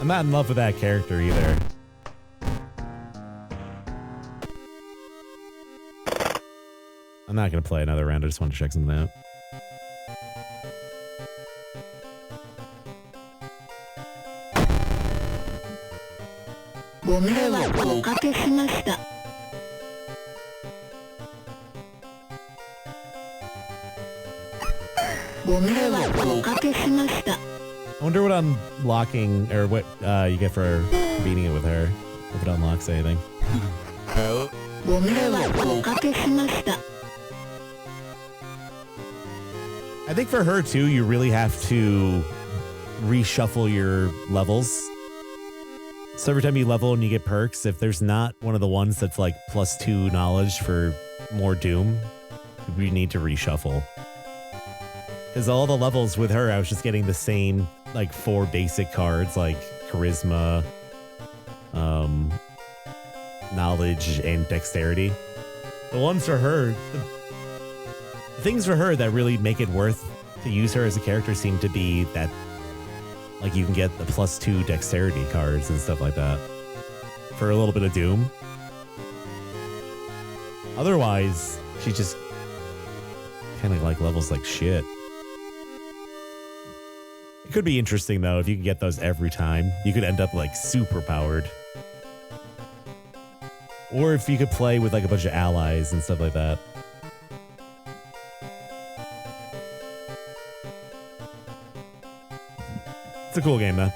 I'm not in love with that character either. I'm not going to play another round. I just want to check something out. I wonder what unlocking, or what you get for beating it with her. If it unlocks anything. I think for her too, you really have to reshuffle your levels. So every time you level and you get perks, if there's not one of the ones that's like +2 knowledge for more Doom, you need to reshuffle. Because all the levels with her, I was just getting the same like 4 basic cards like charisma, knowledge, and dexterity. The ones for her, the things for her that really make it worth to use her as a character seem to be that, like, you can get the +2 dexterity cards and stuff like that for a little bit of Doom. Otherwise, she just kind of like levels like shit. It could be interesting though if you can get those every time. You could end up like super powered. Or if you could play with like a bunch of allies and stuff like that. It's a cool game, though.